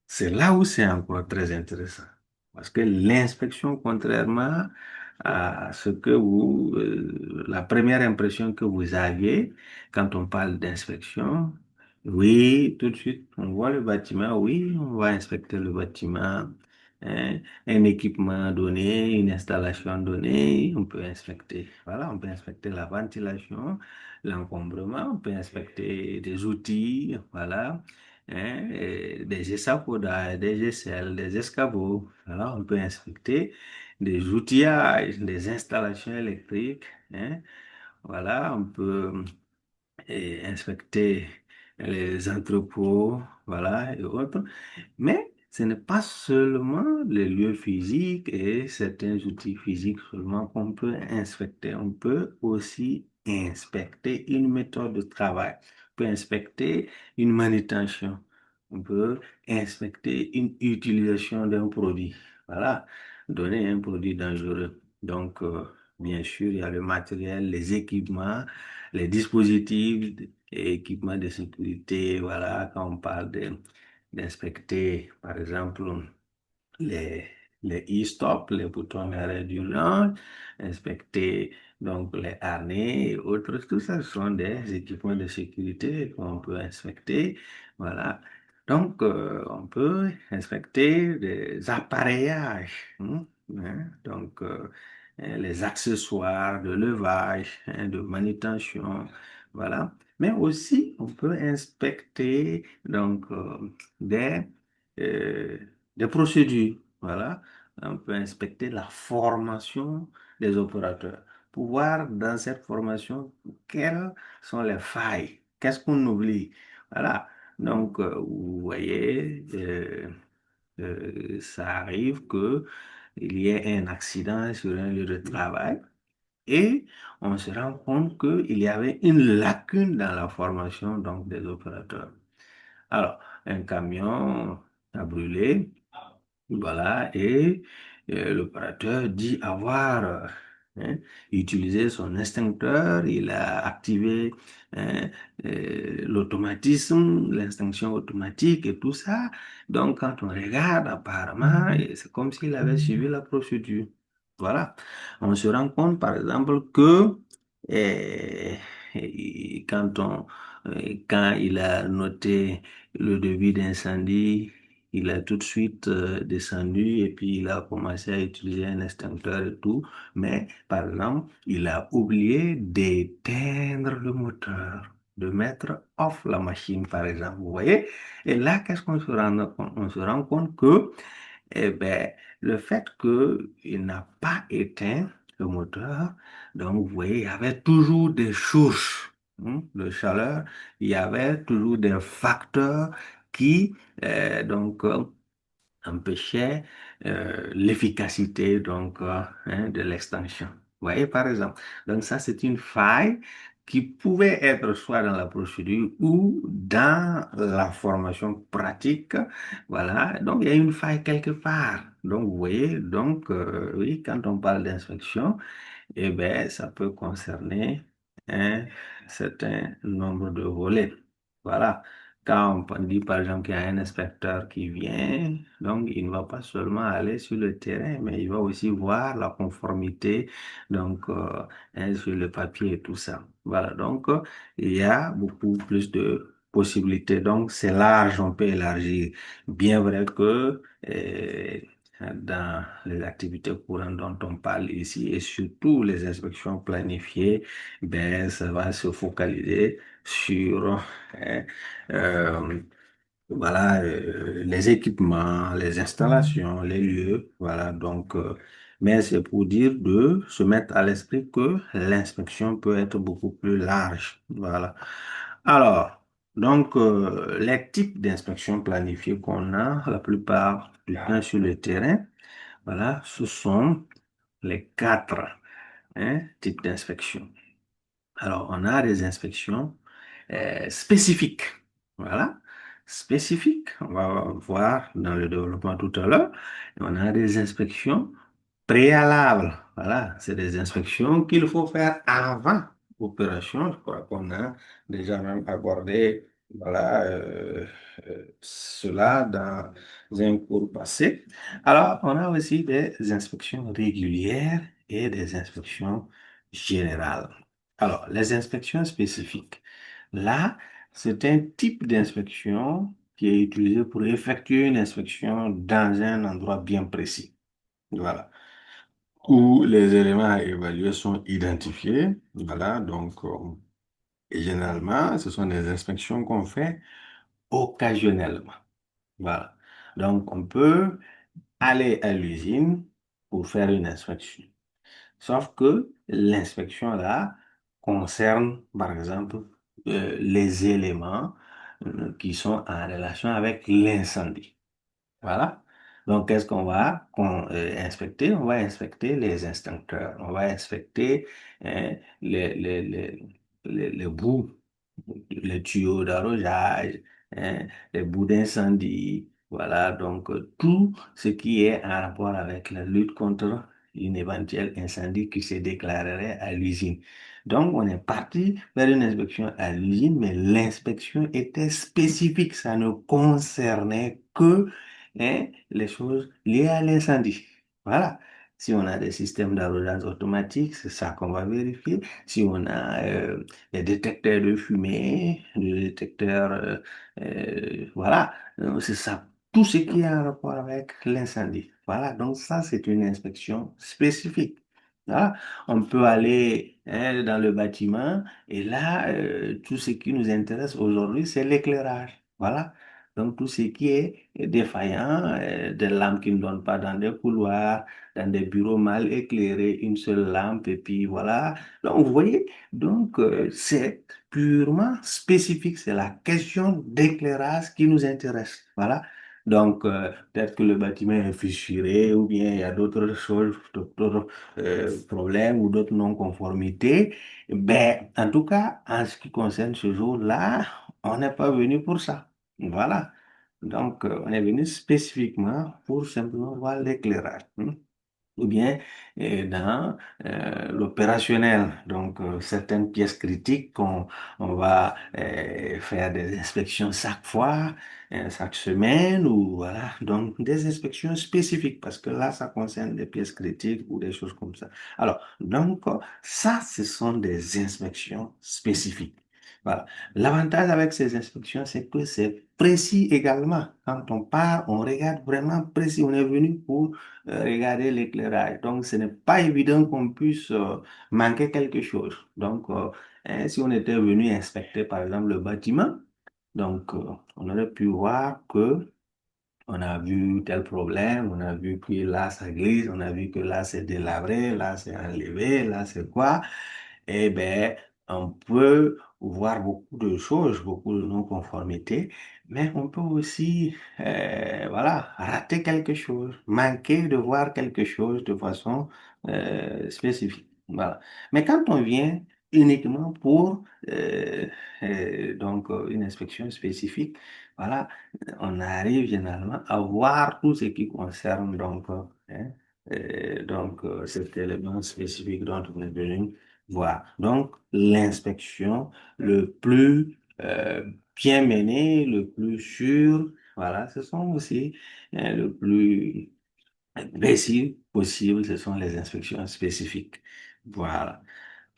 c'est là où c'est encore très intéressant. Parce que l'inspection, contrairement à ce que la première impression que vous aviez quand on parle d'inspection, oui, tout de suite, on voit le bâtiment, oui, on va inspecter le bâtiment, hein, un équipement donné, une installation donnée, on peut inspecter. Voilà, on peut inspecter la ventilation, l'encombrement, on peut inspecter des outils, voilà, hein, et des échafaudages, des aisselles, des escabeaux. Voilà, on peut inspecter des outillages, des installations électriques, hein. Voilà, on peut inspecter les entrepôts, voilà, et autres. Mais ce n'est pas seulement les lieux physiques et certains outils physiques seulement qu'on peut inspecter. On peut aussi inspecter une méthode de travail. On peut inspecter une manutention. On peut inspecter une utilisation d'un produit. Voilà, donner un produit dangereux. Donc, bien sûr, il y a le matériel, les équipements, les dispositifs et équipements de sécurité. Voilà, quand on parle d'inspecter, par exemple, les, les e-stop, les boutons d'arrêt d'urgence, inspecter donc les harnais et autres. Tout ça, ce sont des équipements de sécurité qu'on peut inspecter. Voilà. Donc, on peut inspecter des appareillages, donc, les accessoires de levage, de manutention. Voilà. Mais aussi, on peut inspecter donc, des, euh, des procédures. Voilà. On peut inspecter la formation des opérateurs pour voir dans cette formation quelles sont les failles, qu'est-ce qu'on oublie. Voilà. Donc, vous voyez, ça arrive que il y ait un accident sur un lieu de travail et on se rend compte qu'il y avait une lacune dans la formation donc, des opérateurs. Alors, un camion a brûlé, voilà, et l'opérateur dit avoir hein, utilisé son extincteur, il a activé hein, l'automatisme, l'extinction automatique et tout ça. Donc, quand on regarde, apparemment, c'est comme s'il avait suivi la procédure. Voilà. On se rend compte, par exemple, que euh, quand quand il a noté le début d'incendie, il a tout de suite descendu et puis il a commencé à utiliser un extincteur et tout. Mais, par exemple, il a oublié d'éteindre le moteur, de mettre off la machine, par exemple. Vous voyez? Et là, qu'est-ce qu'on se rend compte? On se rend compte que eh ben, le fait qu'il n'a pas éteint le moteur, donc vous voyez, il y avait toujours des sources de chaleur, il y avait toujours des facteurs qui empêchait l'efficacité de l'extension. Vous voyez, par exemple. Donc ça, c'est une faille qui pouvait être soit dans la procédure ou dans la formation pratique. Voilà, donc il y a une faille quelque part. Donc vous voyez, donc oui, quand on parle d'inspection, eh bien, ça peut concerner un certain nombre de volets. Voilà. Quand on dit par exemple qu'il y a un inspecteur qui vient, donc il ne va pas seulement aller sur le terrain, mais il va aussi voir la conformité donc sur le papier et tout ça. Voilà, donc il y a beaucoup plus de possibilités. Donc c'est large, on peut élargir. Bien vrai que dans les activités courantes dont on parle ici et surtout les inspections planifiées, ben, ça va se focaliser sur euh, voilà, les équipements, les installations, les lieux. Voilà, donc, mais c'est pour dire de se mettre à l'esprit que l'inspection peut être beaucoup plus large. Voilà. Alors, donc, les types d'inspection planifiées qu'on a, la plupart du temps sur le terrain, voilà, ce sont les quatre types d'inspection. Alors, on a des inspections spécifiques. Voilà, spécifiques. On va voir dans le développement tout à l'heure. Et on a des inspections préalables. Voilà, c'est des inspections qu'il faut faire avant opération. Je crois qu'on a déjà même abordé Voilà, cela dans un cours passé. Alors, on a aussi des inspections régulières et des inspections générales. Alors, les inspections spécifiques. Là, c'est un type d'inspection qui est utilisé pour effectuer une inspection dans un endroit bien précis. Voilà. Où les éléments à évaluer sont identifiés. Voilà, donc, et généralement, ce sont des inspections qu'on fait occasionnellement. Voilà. Donc, on peut aller à l'usine pour faire une inspection. Sauf que l'inspection là concerne, par exemple, les éléments qui sont en relation avec l'incendie. Voilà. Donc, qu'est-ce qu'on va inspecter? On va inspecter les extincteurs. On va inspecter hein, les bouts, les tuyaux d'arrosage, hein, les bouts d'incendie. Voilà. Donc, tout ce qui est en rapport avec la lutte contre une éventuelle incendie qui se déclarerait à l'usine. Donc, on est parti vers une inspection à l'usine, mais l'inspection était spécifique. Ça ne concernait que les choses liées à l'incendie. Voilà. Si on a des systèmes d'arrosage automatique, c'est ça qu'on va vérifier. Si on a des détecteurs de fumée, des détecteurs, voilà, c'est ça. Tout ce qui est en rapport avec l'incendie. Voilà, donc ça, c'est une inspection spécifique. Voilà. On peut aller dans le bâtiment et là, tout ce qui nous intéresse aujourd'hui, c'est l'éclairage. Voilà. Donc, tout ce qui est défaillant, des lampes qui ne donnent pas dans des couloirs, dans des bureaux mal éclairés, une seule lampe, et puis voilà. Donc, vous voyez, donc, c'est purement spécifique, c'est la question d'éclairage qui nous intéresse. Voilà. Donc, peut-être que le bâtiment est fissuré ou bien il y a d'autres choses, d'autres problèmes ou d'autres non-conformités. Ben, en tout cas, en ce qui concerne ce jour-là, on n'est pas venu pour ça. Voilà. Donc, on est venu spécifiquement pour simplement voir l'éclairage, hein. Ou bien dans l'opérationnel, donc certaines pièces critiques on va faire des inspections chaque fois, chaque semaine, ou voilà, donc des inspections spécifiques, parce que là, ça concerne des pièces critiques ou des choses comme ça. Alors, donc, ça, ce sont des inspections spécifiques. Voilà. L'avantage avec ces inspections, c'est que c'est précis également. Quand on part, on regarde vraiment précis. On est venu pour regarder l'éclairage. Donc, ce n'est pas évident qu'on puisse manquer quelque chose. Donc, si on était venu inspecter, par exemple, le bâtiment, donc, on aurait pu voir que on a vu tel problème, on a vu que là, ça glisse, on a vu que là, c'est délabré, là, c'est enlevé, là, c'est quoi. Eh bien, on peut voir beaucoup de choses, beaucoup de non-conformités, mais on peut aussi, voilà, rater quelque chose, manquer de voir quelque chose de façon spécifique. Voilà. Mais quand on vient uniquement pour donc une inspection spécifique, voilà, on arrive généralement à voir tout ce qui concerne cet élément spécifique dont on est venu voir. Donc, l'inspection le plus bien menée, le plus sûr, voilà, ce sont aussi le plus précis possible, ce sont les inspections spécifiques. Voilà.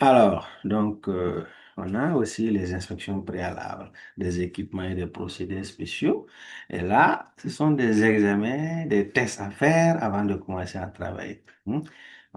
Alors, donc, on a aussi les inspections préalables des équipements et des procédés spéciaux. Et là, ce sont des examens, des tests à faire avant de commencer à travailler.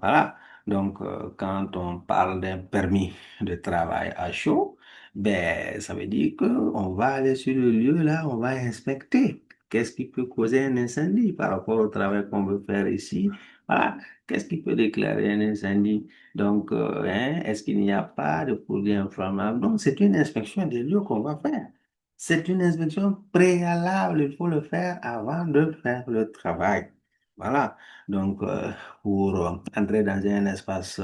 Voilà. Donc, quand on parle d'un permis de travail à chaud, ben, ça veut dire qu'on va aller sur le lieu, là, on va inspecter. Qu'est-ce qui peut causer un incendie par rapport au travail qu'on veut faire ici? Voilà. Qu'est-ce qui peut déclarer un incendie? Donc, est-ce qu'il n'y a pas de produit inflammable? Donc, c'est une inspection des lieux qu'on va faire. C'est une inspection préalable. Il faut le faire avant de faire le travail. Voilà. Donc, pour entrer dans un espace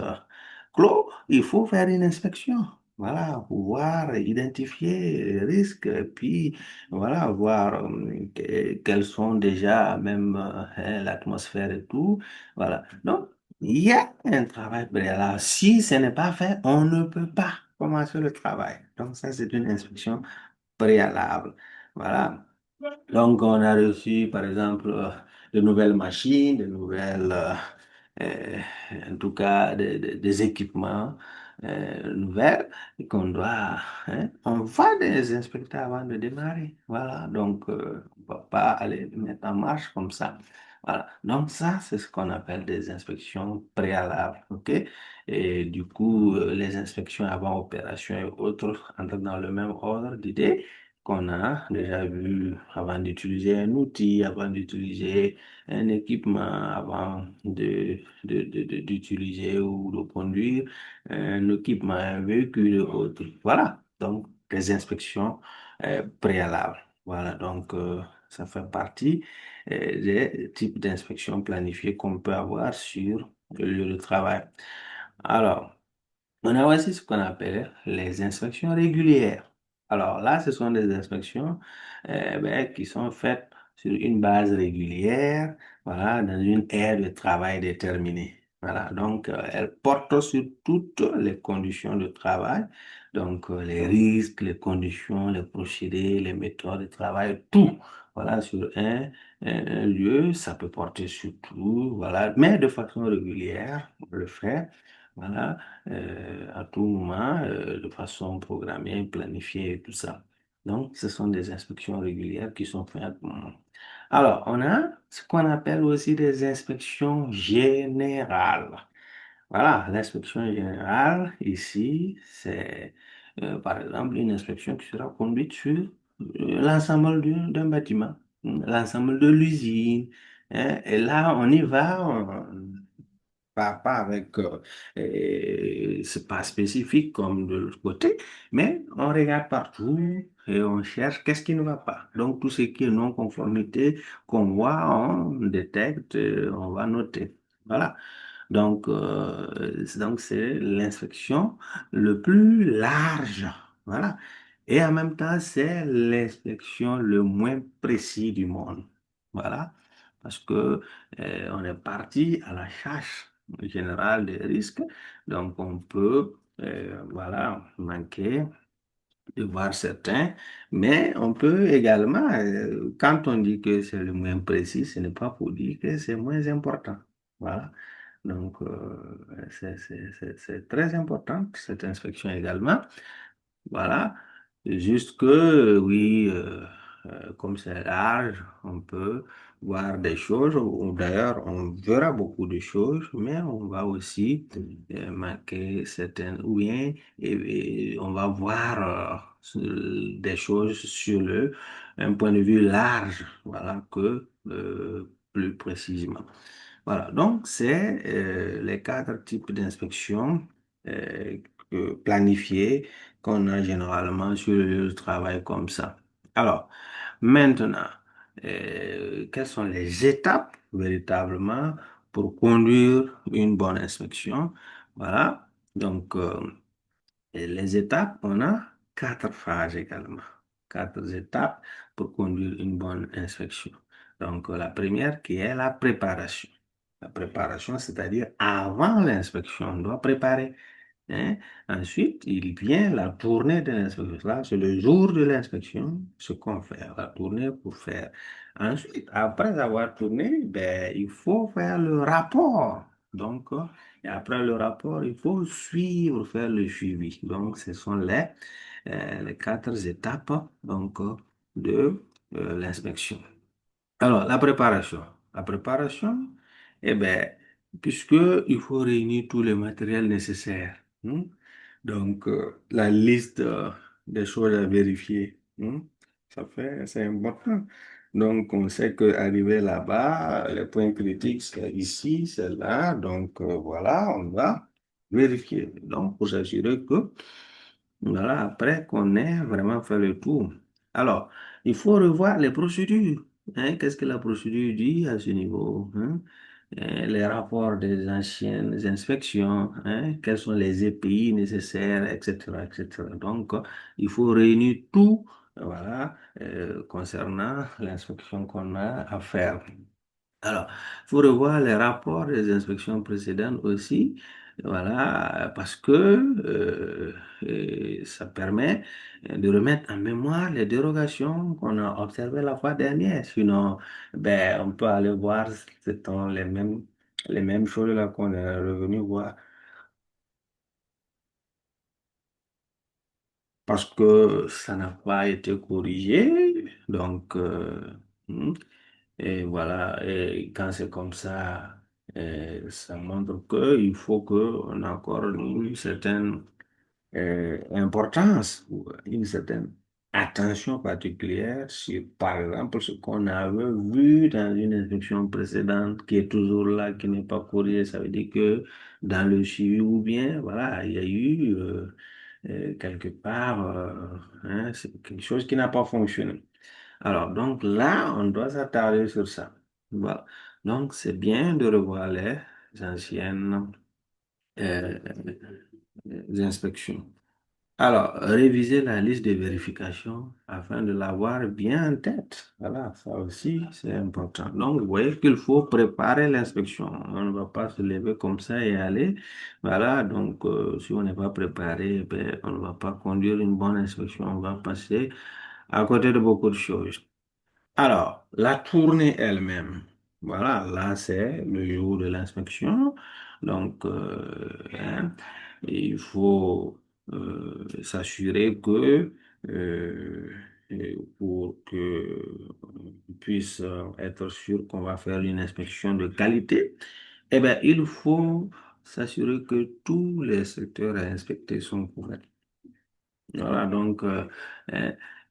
clos, il faut faire une inspection. Voilà, pouvoir identifier les risques, et puis voilà, voir quels sont déjà même l'atmosphère et tout. Voilà. Donc, il y a un travail préalable. Si ce n'est pas fait, on ne peut pas commencer le travail. Donc, ça, c'est une inspection préalables. Voilà. Donc, on a reçu, par exemple, de nouvelles machines, de nouvelles, euh, en tout cas, des équipements nouvelles qu'on doit, hein, on va les inspecter avant de démarrer. Voilà. Donc, on ne va pas aller le mettre en marche comme ça. Voilà. Donc, ça, c'est ce qu'on appelle des inspections préalables. OK? Et du coup, les inspections avant opération et autres entrent dans le même ordre d'idée qu'on a déjà vu avant d'utiliser un outil, avant d'utiliser un équipement, avant d'utiliser ou de conduire un équipement, un véhicule ou autre. Voilà, donc des inspections préalables. Voilà, donc ça fait partie des types d'inspections planifiées qu'on peut avoir sur le lieu de travail. Alors, on a aussi ce qu'on appelle les inspections régulières. Alors là, ce sont des inspections qui sont faites sur une base régulière, voilà, dans une aire de travail déterminée. Voilà, donc elles portent sur toutes les conditions de travail, donc les risques, les conditions, les procédés, les méthodes de travail, tout. Voilà, sur un lieu, ça peut porter sur tout, voilà, mais de façon régulière, on le fait. Voilà, à tout moment, de façon programmée, planifiée et tout ça. Donc, ce sont des inspections régulières qui sont faites. Alors, on a ce qu'on appelle aussi des inspections générales. Voilà, l'inspection générale, ici, c'est par exemple une inspection qui sera conduite sur l'ensemble d'un bâtiment, l'ensemble de l'usine, hein. Et là, on y va, pas avec, c'est pas spécifique comme de l'autre côté, mais on regarde partout et on cherche qu'est-ce qui ne va pas. Donc, tout ce qui est non-conformité qu'on voit, on détecte, on va noter. Voilà. Donc c'est l'inspection le plus large. Voilà. Et en même temps, c'est l'inspection le moins précis du monde. Voilà. Parce que on est parti à la chasse générale des risques. Donc, on peut, voilà, manquer de voir certains, mais on peut également, quand on dit que c'est le moins précis, ce n'est pas pour dire que c'est moins important. Voilà. Donc, c'est très important, cette inspection également. Voilà. Juste que, oui, comme c'est large, on peut voir des choses, ou d'ailleurs, on verra beaucoup de choses, mais on va aussi marquer certaines, ou bien on va voir des choses sur un point de vue large, voilà, que plus précisément. Voilà, donc c'est les quatre types d'inspection euh, planifiées qu'on a généralement sur le lieu de travail comme ça. Alors, maintenant, quelles sont les étapes véritablement pour conduire une bonne inspection? Voilà, donc et les étapes, on a quatre phases également, quatre étapes pour conduire une bonne inspection. Donc, la première qui est la préparation. La préparation, c'est-à-dire avant l'inspection, on doit préparer, hein. Ensuite, il vient la tournée de l'inspection. Là, c'est le jour de l'inspection, ce qu'on fait, la tournée pour faire. Ensuite, après avoir tourné, ben, il faut faire le rapport. Donc, et après le rapport, il faut suivre, faire le suivi. Donc, ce sont les quatre étapes donc, de l'inspection. Alors, la préparation. La préparation, eh bien, puisque il faut réunir tous les matériels nécessaires, hein. Donc, la liste des choses à vérifier, hein, c'est important. Donc, on sait qu'arriver là-bas, les points critiques, c'est ici, c'est là. Donc, voilà, on va vérifier. Donc, pour s'assurer que voilà, après qu'on ait vraiment fait le tour. Alors, il faut revoir les procédures, hein. Qu'est-ce que la procédure dit à ce niveau, hein? Les rapports des anciennes inspections, hein? Quels sont les EPI nécessaires, etc., etc. Donc, il faut réunir tout, voilà, concernant l'inspection qu'on a à faire. Alors, il faut revoir les rapports des inspections précédentes aussi, voilà, parce que et ça permet de remettre en mémoire les dérogations qu'on a observées la fois dernière. Sinon, ben, on peut aller voir, c'est les mêmes choses là qu'on est revenu voir. Parce que ça n'a pas été corrigé. Donc, hmm, et voilà, et quand c'est comme ça, ça montre qu'il faut qu'on accorde une certaine importance ou une certaine attention particulière sur, par exemple, ce qu'on avait vu dans une inspection précédente qui est toujours là, qui n'est pas corrigé. Ça veut dire que dans le suivi ou bien, voilà, il y a eu quelque part c'est quelque chose qui n'a pas fonctionné. Alors, donc là, on doit s'attarder sur ça. Voilà. Donc, c'est bien de revoir les anciennes euh, inspections. Alors, réviser la liste de vérifications afin de l'avoir bien en tête. Voilà, ça aussi, c'est important. Donc, vous voyez qu'il faut préparer l'inspection. On ne va pas se lever comme ça et aller. Voilà, donc, si on n'est pas préparé, ben, on ne va pas conduire une bonne inspection. On va passer à côté de beaucoup de choses. Alors, la tournée elle-même, voilà, là c'est le jour de l'inspection. Donc, il faut s'assurer que pour que on puisse être sûr qu'on va faire une inspection de qualité, eh bien, il faut s'assurer que tous les secteurs à inspecter sont couverts. Voilà, donc euh,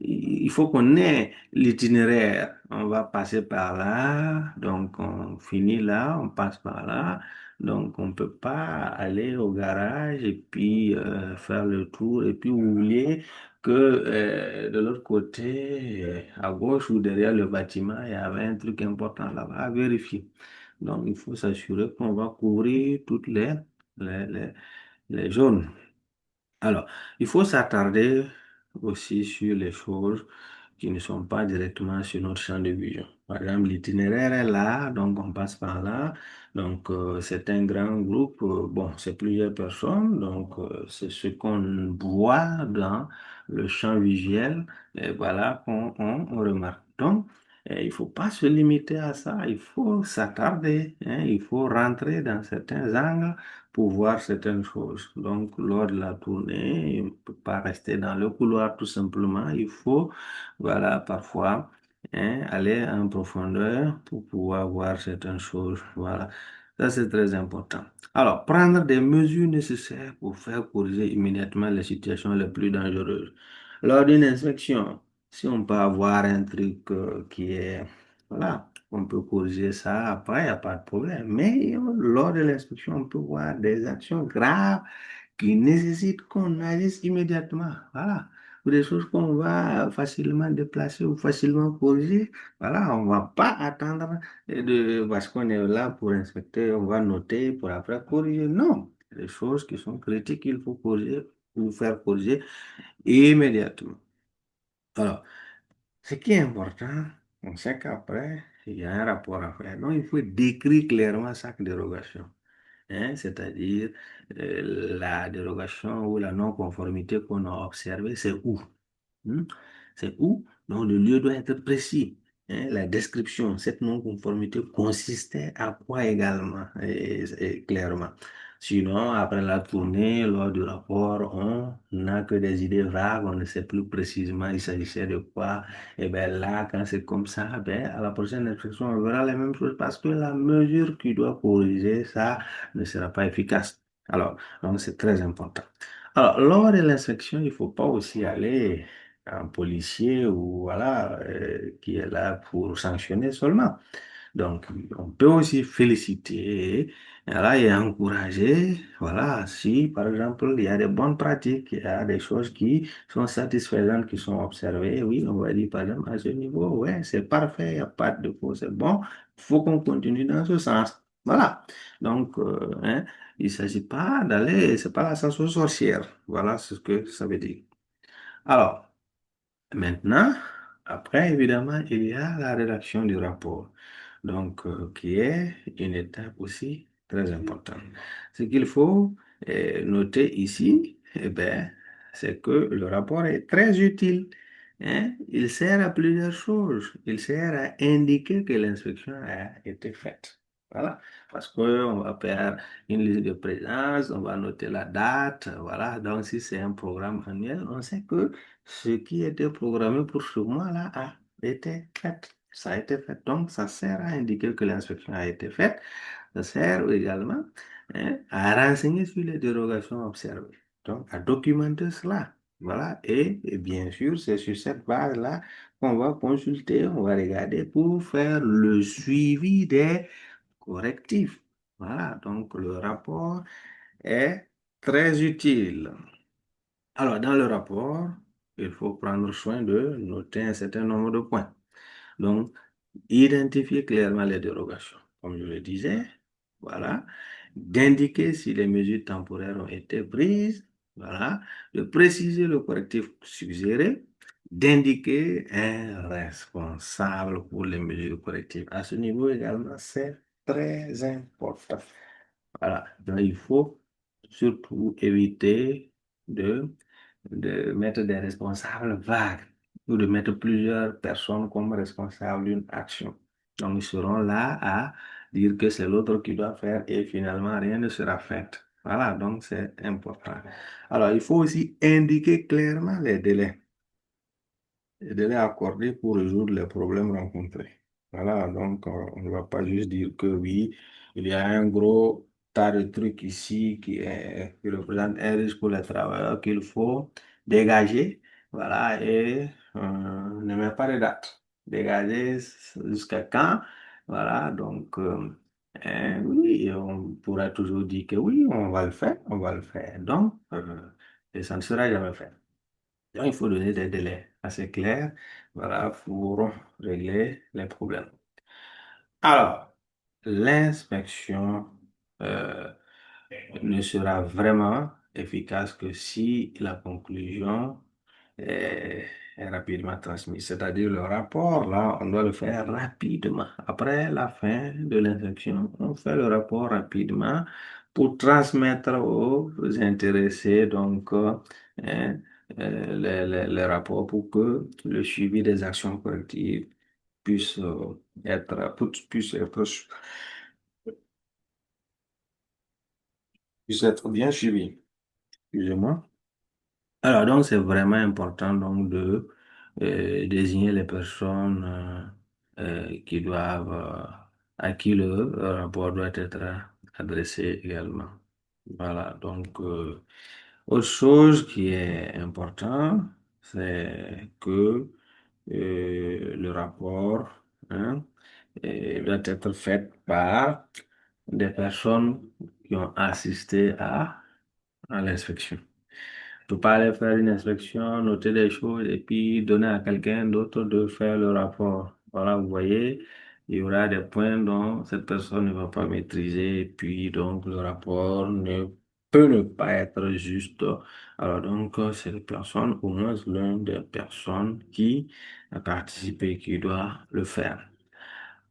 il faut qu'on ait l'itinéraire. On va passer par là, donc on finit là, on passe par là. Donc on ne peut pas aller au garage et puis faire le tour et puis oublier que de l'autre côté, à gauche ou derrière le bâtiment, il y avait un truc important là-bas à vérifier. Donc il faut s'assurer qu'on va couvrir toutes les, les les zones. Alors, il faut s'attarder aussi sur les choses qui ne sont pas directement sur notre champ de vision. Par exemple, l'itinéraire est là, donc on passe par là. Donc, c'est un grand groupe, bon, c'est plusieurs personnes, donc c'est ce qu'on voit dans le champ visuel, et voilà qu'on remarque. Donc, il ne faut pas se limiter à ça, il faut s'attarder, hein, il faut rentrer dans certains angles pour voir certaines choses. Donc, lors de la tournée, on ne peut pas rester dans le couloir tout simplement. Il faut, voilà, parfois, hein, aller en profondeur pour pouvoir voir certaines choses. Voilà, ça c'est très important. Alors, prendre des mesures nécessaires pour faire corriger immédiatement les situations les plus dangereuses. Lors d'une inspection, si on peut avoir un truc qui est, voilà, on peut corriger ça après, il n'y a pas de problème. Mais lors de l'inspection, on peut voir des actions graves qui nécessitent qu'on agisse immédiatement. Voilà. Ou des choses qu'on va facilement déplacer ou facilement corriger. Voilà, on ne va pas attendre parce qu'on est là pour inspecter, on va noter pour après corriger. Non. Les choses qui sont critiques, il faut corriger ou faire corriger immédiatement. Alors, ce qui est important, on sait qu'après, il y a un rapport à faire. Donc, il faut décrire clairement chaque dérogation, hein, c'est-à-dire la dérogation ou la non-conformité qu'on a observée, c'est où? Hmm? C'est où? Donc, le lieu doit être précis, hein. La description, cette non-conformité consistait à quoi également, et clairement. Sinon, après la tournée, lors du rapport, on n'a que des idées vagues, on ne sait plus précisément il s'agissait de quoi. Et bien là, quand c'est comme ça, ben, à la prochaine inspection, on verra les mêmes choses parce que la mesure qui doit corriger ça ne sera pas efficace. Alors, donc c'est très important. Alors, lors de l'inspection, il ne faut pas aussi aller un policier ou voilà qui est là pour sanctionner seulement. Donc, on peut aussi féliciter voilà, et encourager, voilà, si par exemple il y a des bonnes pratiques, il y a des choses qui sont satisfaisantes, qui sont observées, oui, on va dire par exemple à ce niveau, ouais, c'est parfait, il n'y a pas de défaut, c'est bon, il faut qu'on continue dans ce sens. Voilà. Donc, hein, il ne s'agit pas d'aller, c'est pas la sens aux sorcières. Voilà ce que ça veut dire. Alors, maintenant, après, évidemment, il y a la rédaction du rapport, donc qui est une étape aussi très importante. Ce qu'il faut noter ici, eh ben, c'est que le rapport est très utile. Hein. Il sert à plusieurs choses. Il sert à indiquer que l'inspection a été faite. Voilà. Parce qu'on va faire une liste de présence, on va noter la date. Voilà. Donc, si c'est un programme annuel, on sait que ce qui était programmé pour ce mois-là a été fait. Ça a été fait. Donc, ça sert à indiquer que l'inspection a été faite. Ça sert également, hein, à renseigner sur les dérogations observées. Donc, à documenter cela. Voilà. Et bien sûr, c'est sur cette base-là qu'on va consulter, on va regarder pour faire le suivi des correctifs. Voilà. Donc, le rapport est très utile. Alors, dans le rapport, il faut prendre soin de noter un certain nombre de points. Donc, identifier clairement les dérogations, comme je le disais, voilà, d'indiquer si les mesures temporaires ont été prises, voilà, de préciser le correctif suggéré, d'indiquer un responsable pour les mesures correctives. À ce niveau également, c'est très important. Voilà, donc il faut surtout éviter de mettre des responsables vagues ou de mettre plusieurs personnes comme responsables d'une action. Donc, ils seront là à dire que c'est l'autre qui doit faire et finalement rien ne sera fait. Voilà, donc c'est important. Alors, il faut aussi indiquer clairement les délais accordés pour résoudre les problèmes rencontrés. Voilà, donc on ne va pas juste dire que oui, il y a un gros tas de trucs ici qui représentent un risque pour les travailleurs qu'il faut dégager. Voilà, et ne met pas de date. Dégager jusqu'à quand? Voilà, donc oui, on pourra toujours dire que oui, on va le faire, on va le faire. Donc, et ça ne sera jamais fait. Donc, il faut donner des délais assez clairs, voilà, pour régler les problèmes. Alors, l'inspection euh, ne sera vraiment efficace que si la conclusion est, est rapidement transmise. C'est-à-dire le rapport, là, on doit le faire rapidement. Après la fin de l'inspection, on fait le rapport rapidement pour transmettre aux intéressés, donc, hein, les rapports pour que le suivi des actions collectives puisse puisse être bien suivi. Excusez-moi. Alors, donc, c'est vraiment important donc de désigner les personnes qui doivent, à qui le rapport doit être adressé également. Voilà, donc, autre chose qui est important, c'est que le rapport, hein, doit être fait par des personnes qui ont assisté à l'inspection. Ne peut pas aller faire une inspection, noter des choses et puis donner à quelqu'un d'autre de faire le rapport. Voilà, vous voyez, il y aura des points dont cette personne ne va pas maîtriser et puis donc le rapport ne peut ne pas être juste. Alors donc, c'est les personnes, au moins l'une des personnes qui a participé qui doit le faire.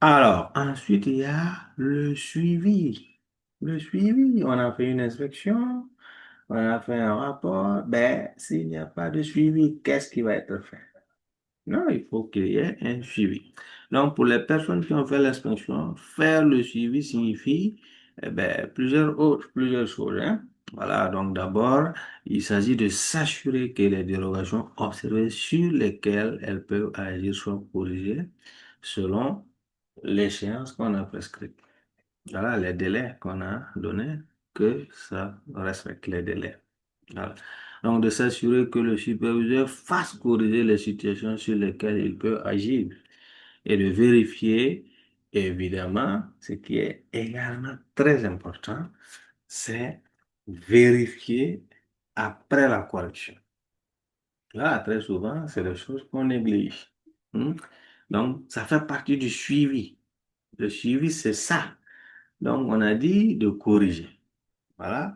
Alors, ensuite, il y a le suivi. Le suivi, on a fait une inspection, on a fait un rapport. Ben, s'il n'y a pas de suivi, qu'est-ce qui va être fait? Non, il faut qu'il y ait un suivi. Donc, pour les personnes qui ont fait l'inspection, faire le suivi signifie plusieurs choses. Hein. Voilà, donc d'abord, il s'agit de s'assurer que les dérogations observées sur lesquelles elles peuvent agir sont corrigées selon l'échéance qu'on a prescrite. Voilà, les délais qu'on a donnés, que ça respecte les délais. Voilà. Donc, de s'assurer que le superviseur fasse corriger les situations sur lesquelles il peut agir et de vérifier, évidemment, ce qui est également très important, c'est vérifier après la correction. Là, très souvent, c'est des choses qu'on néglige. Hmm. Donc, ça fait partie du suivi. Le suivi, c'est ça. Donc, on a dit de corriger. Voilà.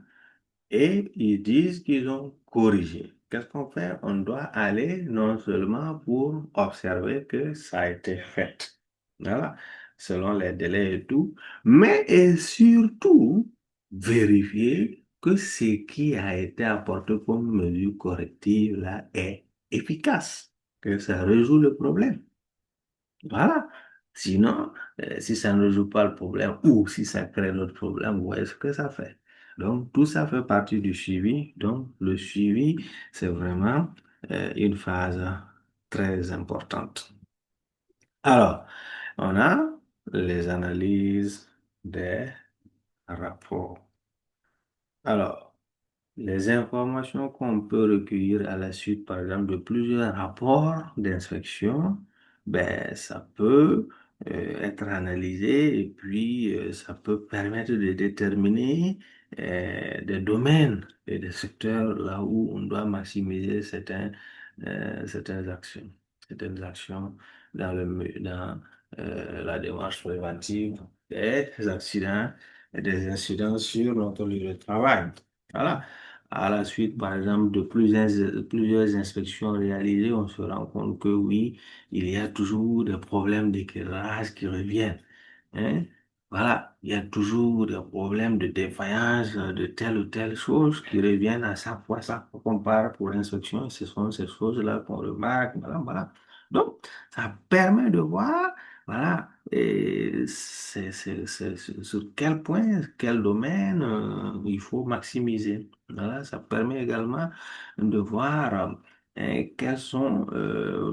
Et ils disent qu'ils ont corrigé. Qu'est-ce qu'on fait? On doit aller non seulement pour observer que ça a été fait. Voilà. Selon les délais et tout. Mais et surtout, vérifier que ce qui a été apporté comme mesure corrective là est efficace, que ça résout le problème. Voilà. Sinon, si ça ne résout pas le problème ou si ça crée d'autres problèmes, vous voyez ce que ça fait. Donc, tout ça fait partie du suivi. Donc, le suivi, c'est vraiment une phase très importante. Alors, on a les analyses des rapports. Alors, les informations qu'on peut recueillir à la suite, par exemple, de plusieurs rapports d'inspection, ben, ça peut être analysé et puis ça peut permettre de déterminer des domaines et des secteurs là où on doit maximiser certaines actions dans la démarche préventive des accidents et des incidents sur notre lieu de travail. Voilà. À la suite, par exemple, de plusieurs inspections réalisées, on se rend compte que oui, il y a toujours des problèmes d'éclairage qui reviennent. Hein. Voilà, il y a toujours des problèmes de défaillance de telle ou telle chose qui reviennent à chaque fois. Ça, on part pour l'inspection, ce sont ces choses-là qu'on remarque. Voilà, voilà. Donc, ça permet de voir, voilà, et sur quel point, quel domaine il faut maximiser. Voilà, ça permet également de voir quels sont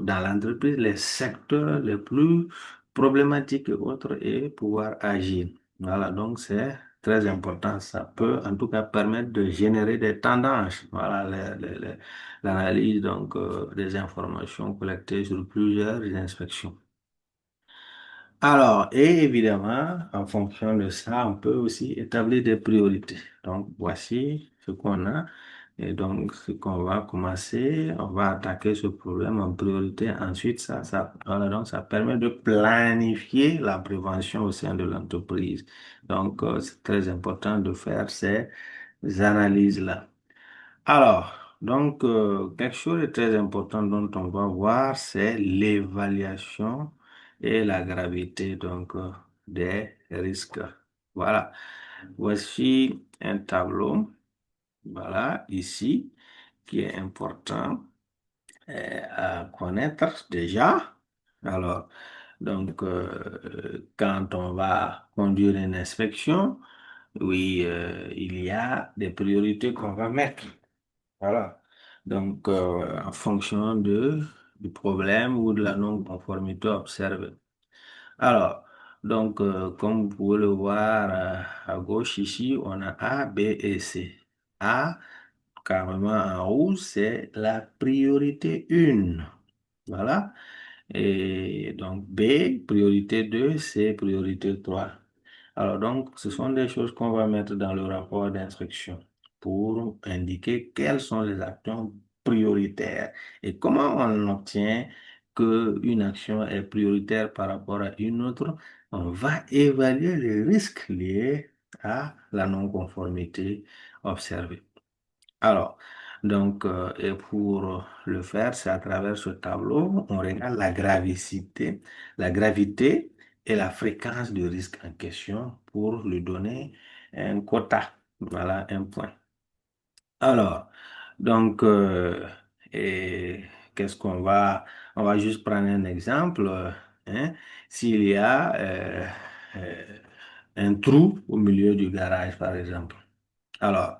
dans l'entreprise les secteurs les plus problématiques et autres et pouvoir agir. Voilà, donc c'est très important. Ça peut en tout cas permettre de générer des tendances. Voilà, l'analyse donc des informations collectées sur plusieurs inspections. Alors, et évidemment, en fonction de ça, on peut aussi établir des priorités. Donc, voici ce qu'on a. Et donc, ce qu'on va commencer, on va attaquer ce problème en priorité. Ensuite, voilà, donc ça permet de planifier la prévention au sein de l'entreprise. Donc, c'est très important de faire ces analyses-là. Alors, donc, quelque chose de très important dont on va voir, c'est l'évaluation et la gravité donc, des risques. Voilà. Voici un tableau, voilà, ici, qui est important à connaître déjà. Alors, donc, quand on va conduire une inspection, oui, il y a des priorités qu'on va mettre. Voilà. Donc, en fonction du problème ou de la non-conformité observée. Alors, donc, comme vous pouvez le voir à gauche ici, on a A, B et C. A, carrément en rouge, c'est la priorité 1. Voilà. Et donc, B, priorité 2, C, priorité 3. Alors, donc, ce sont des choses qu'on va mettre dans le rapport d'instruction pour indiquer quelles sont les actions prioritaires et comment on obtient qu'une action est prioritaire par rapport à une autre. On va évaluer les risques liés à la non-conformité observée. Alors, donc, et pour le faire, c'est à travers ce tableau, on regarde la gravité et la fréquence du risque en question pour lui donner un quota. Voilà, un point. Alors, donc, et qu'est-ce on va juste prendre un exemple. Hein, s'il y a euh, un trou au milieu du garage, par exemple. Alors,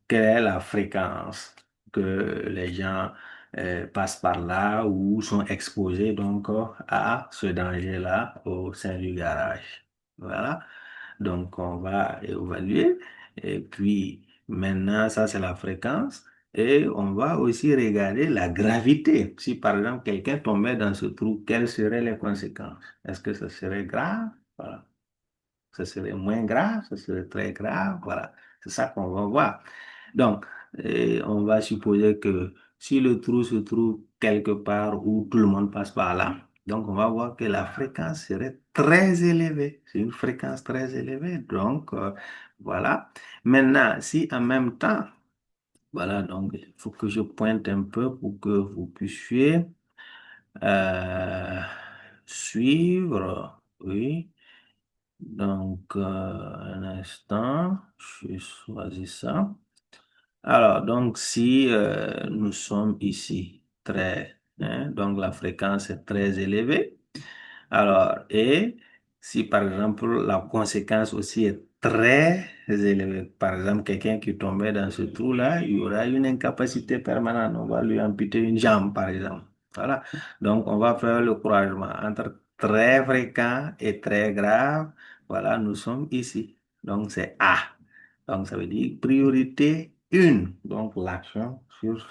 quelle est la fréquence que les gens passent par là ou sont exposés donc à ce danger-là au sein du garage? Voilà. Donc, on va évaluer. Et puis, maintenant, ça, c'est la fréquence. Et on va aussi regarder la gravité. Si, par exemple, quelqu'un tombait dans ce trou, quelles seraient les conséquences? Est-ce que ça serait grave? Voilà. Ça serait moins grave, ça serait très grave. Voilà. C'est ça qu'on va voir. Donc, on va supposer que si le trou se trouve quelque part où tout le monde passe par là, donc on va voir que la fréquence serait très élevée. C'est une fréquence très élevée. Donc, voilà. Maintenant, si en même temps, voilà, donc il faut que je pointe un peu pour que vous puissiez euh, suivre. Oui. Donc, un instant, je choisis ça. Alors, donc, si nous sommes ici donc la fréquence est très élevée, alors, et si par exemple la conséquence aussi est très élevée, par exemple quelqu'un qui tombait dans ce trou-là, il y aura une incapacité permanente, on va lui amputer une jambe par exemple. Voilà, donc on va faire le croisement entre très fréquent et très grave. Voilà, nous sommes ici. Donc c'est A. Donc ça veut dire priorité 1. Donc l'action sur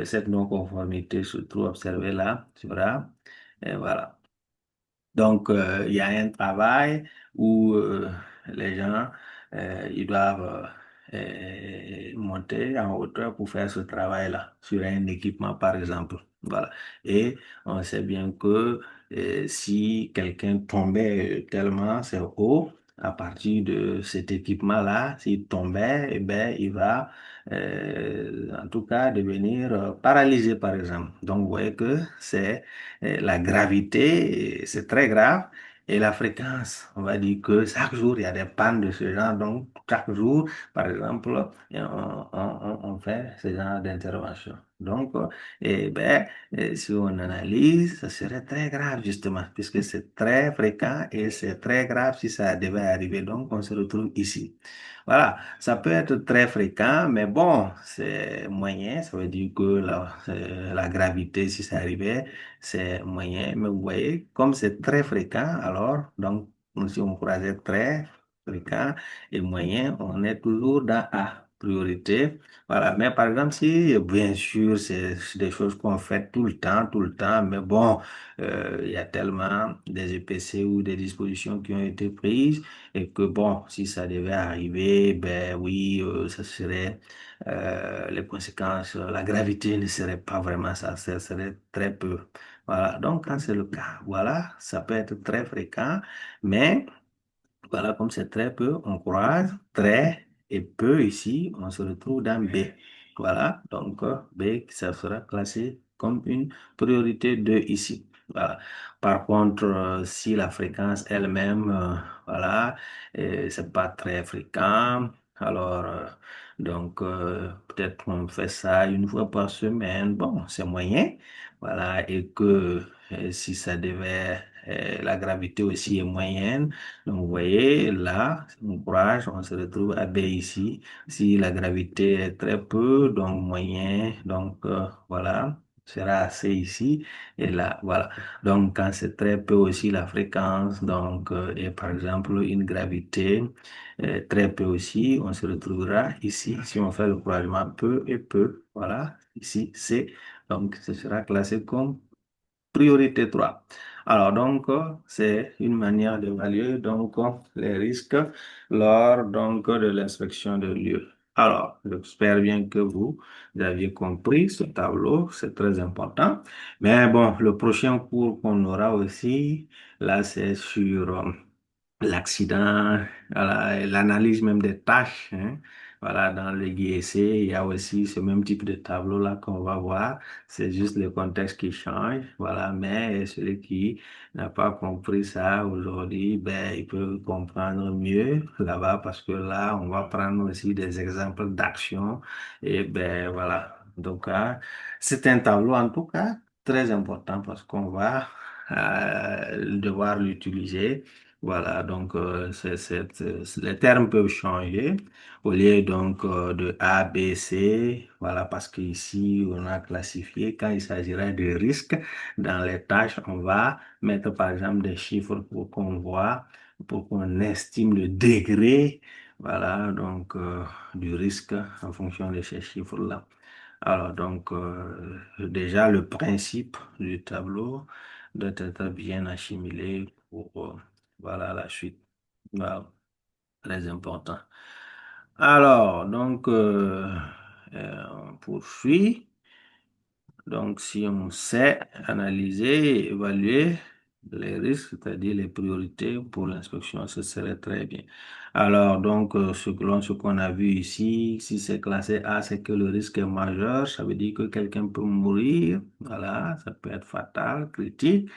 cette non-conformité, ce trou observé là sera, et voilà. Donc, il y a un travail où les gens, ils doivent monter en hauteur pour faire ce travail-là, sur un équipement, par exemple. Voilà. Et on sait bien que si quelqu'un tombait tellement c'est haut, à partir de cet équipement-là, s'il tombait, eh ben, il va, en tout cas, devenir paralysé, par exemple. Donc, vous voyez que c'est la gravité, c'est très grave. Et la fréquence, on va dire que chaque jour, il y a des pannes de ce genre. Donc, chaque jour, par exemple, on fait ce genre d'intervention. Donc, si on analyse, ça serait très grave, justement, puisque c'est très fréquent et c'est très grave si ça devait arriver. Donc, on se retrouve ici. Voilà, ça peut être très fréquent, mais bon, c'est moyen. Ça veut dire que la gravité, si ça arrivait, c'est moyen, mais vous voyez, comme c'est très fréquent, alors, donc, si on croisait très fréquent et moyen, on est toujours dans A, priorité. Voilà, mais par exemple, si, bien sûr, c'est des choses qu'on fait tout le temps, mais bon, il y a tellement des EPC ou des dispositions qui ont été prises et que, bon, si ça devait arriver, ben oui, ça serait les conséquences, la gravité ne serait pas vraiment ça, ça serait très peu. Voilà, donc quand c'est le cas, voilà, ça peut être très fréquent, mais voilà, comme c'est très peu, on croise très et peu ici, on se retrouve dans B. Voilà, donc B, ça sera classé comme une priorité 2 ici. Voilà. Par contre, si la fréquence elle-même, voilà, c'est pas très fréquent, alors peut-être qu'on fait ça une fois par semaine. Bon, c'est moyen. Voilà, et que si ça devait, la gravité aussi est moyenne. Donc, vous voyez, là, on courage, on se retrouve à B ici. Si la gravité est très peu, donc moyen, donc voilà, sera assez ici et là, voilà. Donc, quand c'est très peu aussi, la fréquence, donc, et par exemple, une gravité très peu aussi, on se retrouvera ici. Si on fait le croisement peu et peu, voilà, ici, C. Donc, ce sera classé comme priorité 3. Alors, donc, c'est une manière d'évaluer donc les risques lors donc de l'inspection de lieu. Alors, j'espère bien que vous aviez compris ce tableau, c'est très important. Mais bon, le prochain cours qu'on aura aussi, là, c'est sur l'accident, voilà, et l'analyse même des tâches, hein. Voilà, dans le GSC, il y a aussi ce même type de tableau-là qu'on va voir. C'est juste le contexte qui change, voilà. Mais celui qui n'a pas compris ça aujourd'hui, ben, il peut comprendre mieux là-bas parce que là, on va prendre aussi des exemples d'action et ben, voilà. Donc, c'est un tableau en tout cas très important parce qu'on va devoir l'utiliser. Voilà, donc les termes peuvent changer au lieu donc de A, B, C. Voilà, parce qu'ici, on a classifié quand il s'agira de risques dans les tâches, on va mettre par exemple des chiffres pour qu'on voit, pour qu'on estime le degré, voilà, donc du risque en fonction de ces chiffres-là. Alors, donc, déjà, le principe du tableau doit être bien assimilé pour, voilà, la suite. Voilà, très important. Alors, donc, on poursuit. Donc, si on sait analyser et évaluer les risques, c'est-à-dire les priorités pour l'inspection, ce serait très bien. Alors, donc, selon ce qu'on a vu ici, si c'est classé A, c'est que le risque est majeur, ça veut dire que quelqu'un peut mourir. Voilà, ça peut être fatal, critique.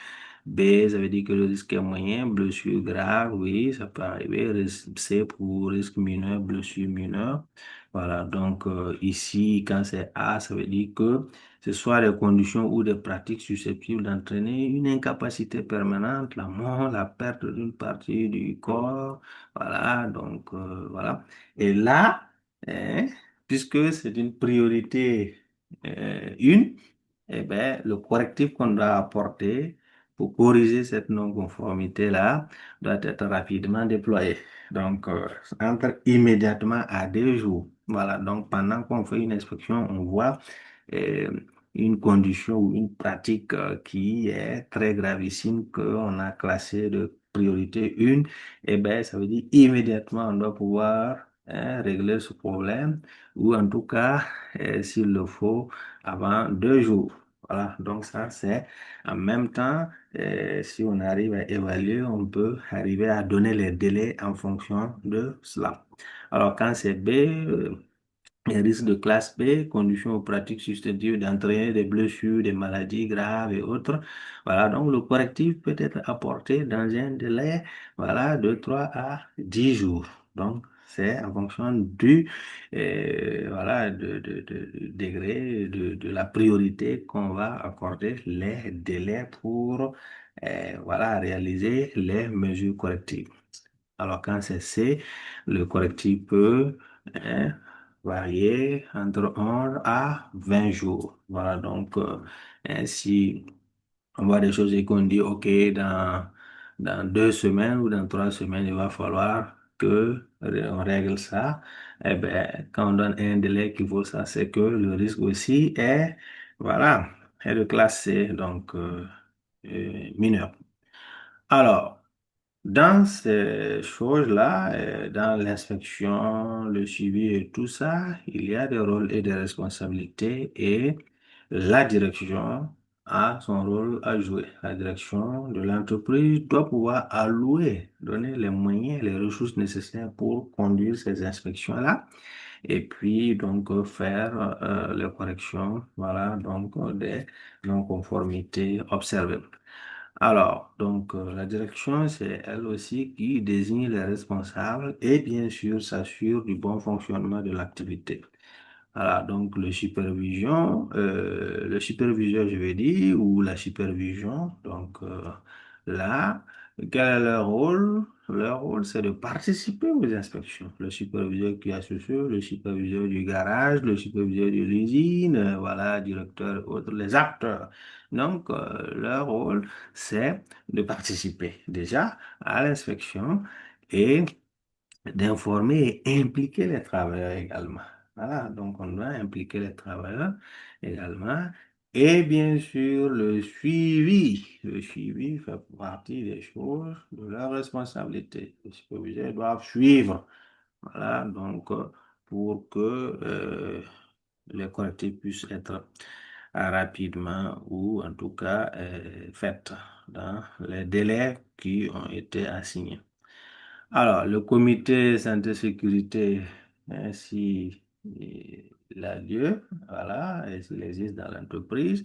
B, ça veut dire que le risque est moyen, blessure grave, oui, ça peut arriver. C pour risque mineur, blessure mineure. Voilà, donc ici, quand c'est A, ça veut dire que ce soit des conditions ou des pratiques susceptibles d'entraîner une incapacité permanente, la mort, la perte d'une partie du corps. Voilà, donc voilà. Et là, hein, puisque c'est une priorité une, eh ben, le correctif qu'on doit apporter pour corriger cette non-conformité-là doit être rapidement déployé. Donc, entre immédiatement à 2 jours. Voilà, donc pendant qu'on fait une inspection, on voit euh, une condition ou une pratique qui est très gravissime qu'on a classée de priorité une, et ben, ça veut dire immédiatement on doit pouvoir régler ce problème ou en tout cas, s'il le faut, avant 2 jours. Voilà, donc ça c'est en même temps, si on arrive à évaluer, on peut arriver à donner les délais en fonction de cela. Alors quand c'est B, les risques de classe B, conditions ou pratiques susceptibles d'entraîner des blessures, des maladies graves et autres. Voilà, donc le correctif peut être apporté dans un délai, voilà, de 3 à 10 jours. Donc, c'est en fonction voilà, du degré, de la priorité qu'on va accorder les délais pour, voilà, réaliser les mesures correctives. Alors, quand c'est C, le correctif peut hein, varier entre 11 à 20 jours. Voilà, donc, si on voit des choses et qu'on dit, OK, dans 2 semaines ou dans 3 semaines, il va falloir que on règle ça, eh ben, quand on donne un délai qui vaut ça, c'est que le risque aussi est, voilà, est de classe C, donc mineur. Alors, dans ces choses-là, dans l'inspection, le suivi et tout ça, il y a des rôles et des responsabilités et la direction a son rôle à jouer. La direction de l'entreprise doit pouvoir allouer, donner les moyens, les ressources nécessaires pour conduire ces inspections-là et puis donc faire les corrections, voilà, donc des non-conformités observées. Alors, donc, la direction, c'est elle aussi qui désigne les responsables et bien sûr s'assure du bon fonctionnement de l'activité. Voilà, donc le superviseur, je vais dire, ou la supervision. Donc là, quel est leur rôle? Leur rôle, c'est de participer aux inspections. Le superviseur qui assure, le superviseur du garage, le superviseur de l'usine, voilà, directeur, autres, les acteurs. Donc, leur rôle, c'est de participer déjà à l'inspection et d'informer et impliquer les travailleurs également. Voilà, donc on doit impliquer les travailleurs également. Et bien sûr, le suivi. Le suivi fait partie des choses de leur responsabilité. Les superviseurs doivent suivre. Voilà, donc pour que les correctifs puissent être rapidement ou en tout cas faites dans les délais qui ont été assignés. Alors, le comité santé-sécurité, si il a lieu, voilà, et s'il existe dans l'entreprise,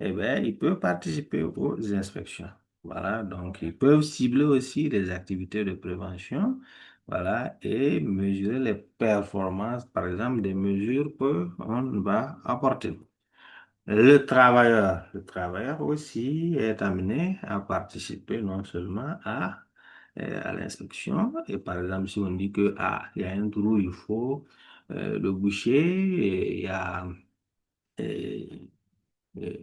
eh bien, il peut participer aux inspections. Voilà, donc ils peuvent cibler aussi des activités de prévention, voilà, et mesurer les performances, par exemple, des mesures qu'on va apporter. Le travailleur aussi est amené à participer non seulement à l'inspection, et par exemple, si on dit que il y a un trou, il faut le boucher, et il y a euh,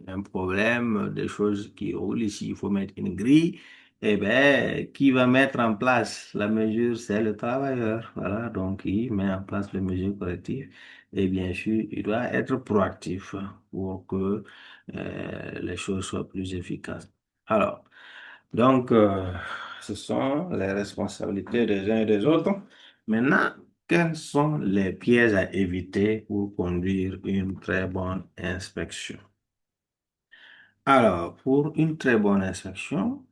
un problème, des choses qui roulent ici, il faut mettre une grille, eh bien, qui va mettre en place la mesure? C'est le travailleur. Voilà, donc il met en place les mesures correctives et bien sûr, il doit être proactif pour que les choses soient plus efficaces. Alors, donc, ce sont les responsabilités des uns et des autres. Maintenant, quels sont les pièges à éviter pour conduire une très bonne inspection? Alors, pour une très bonne inspection,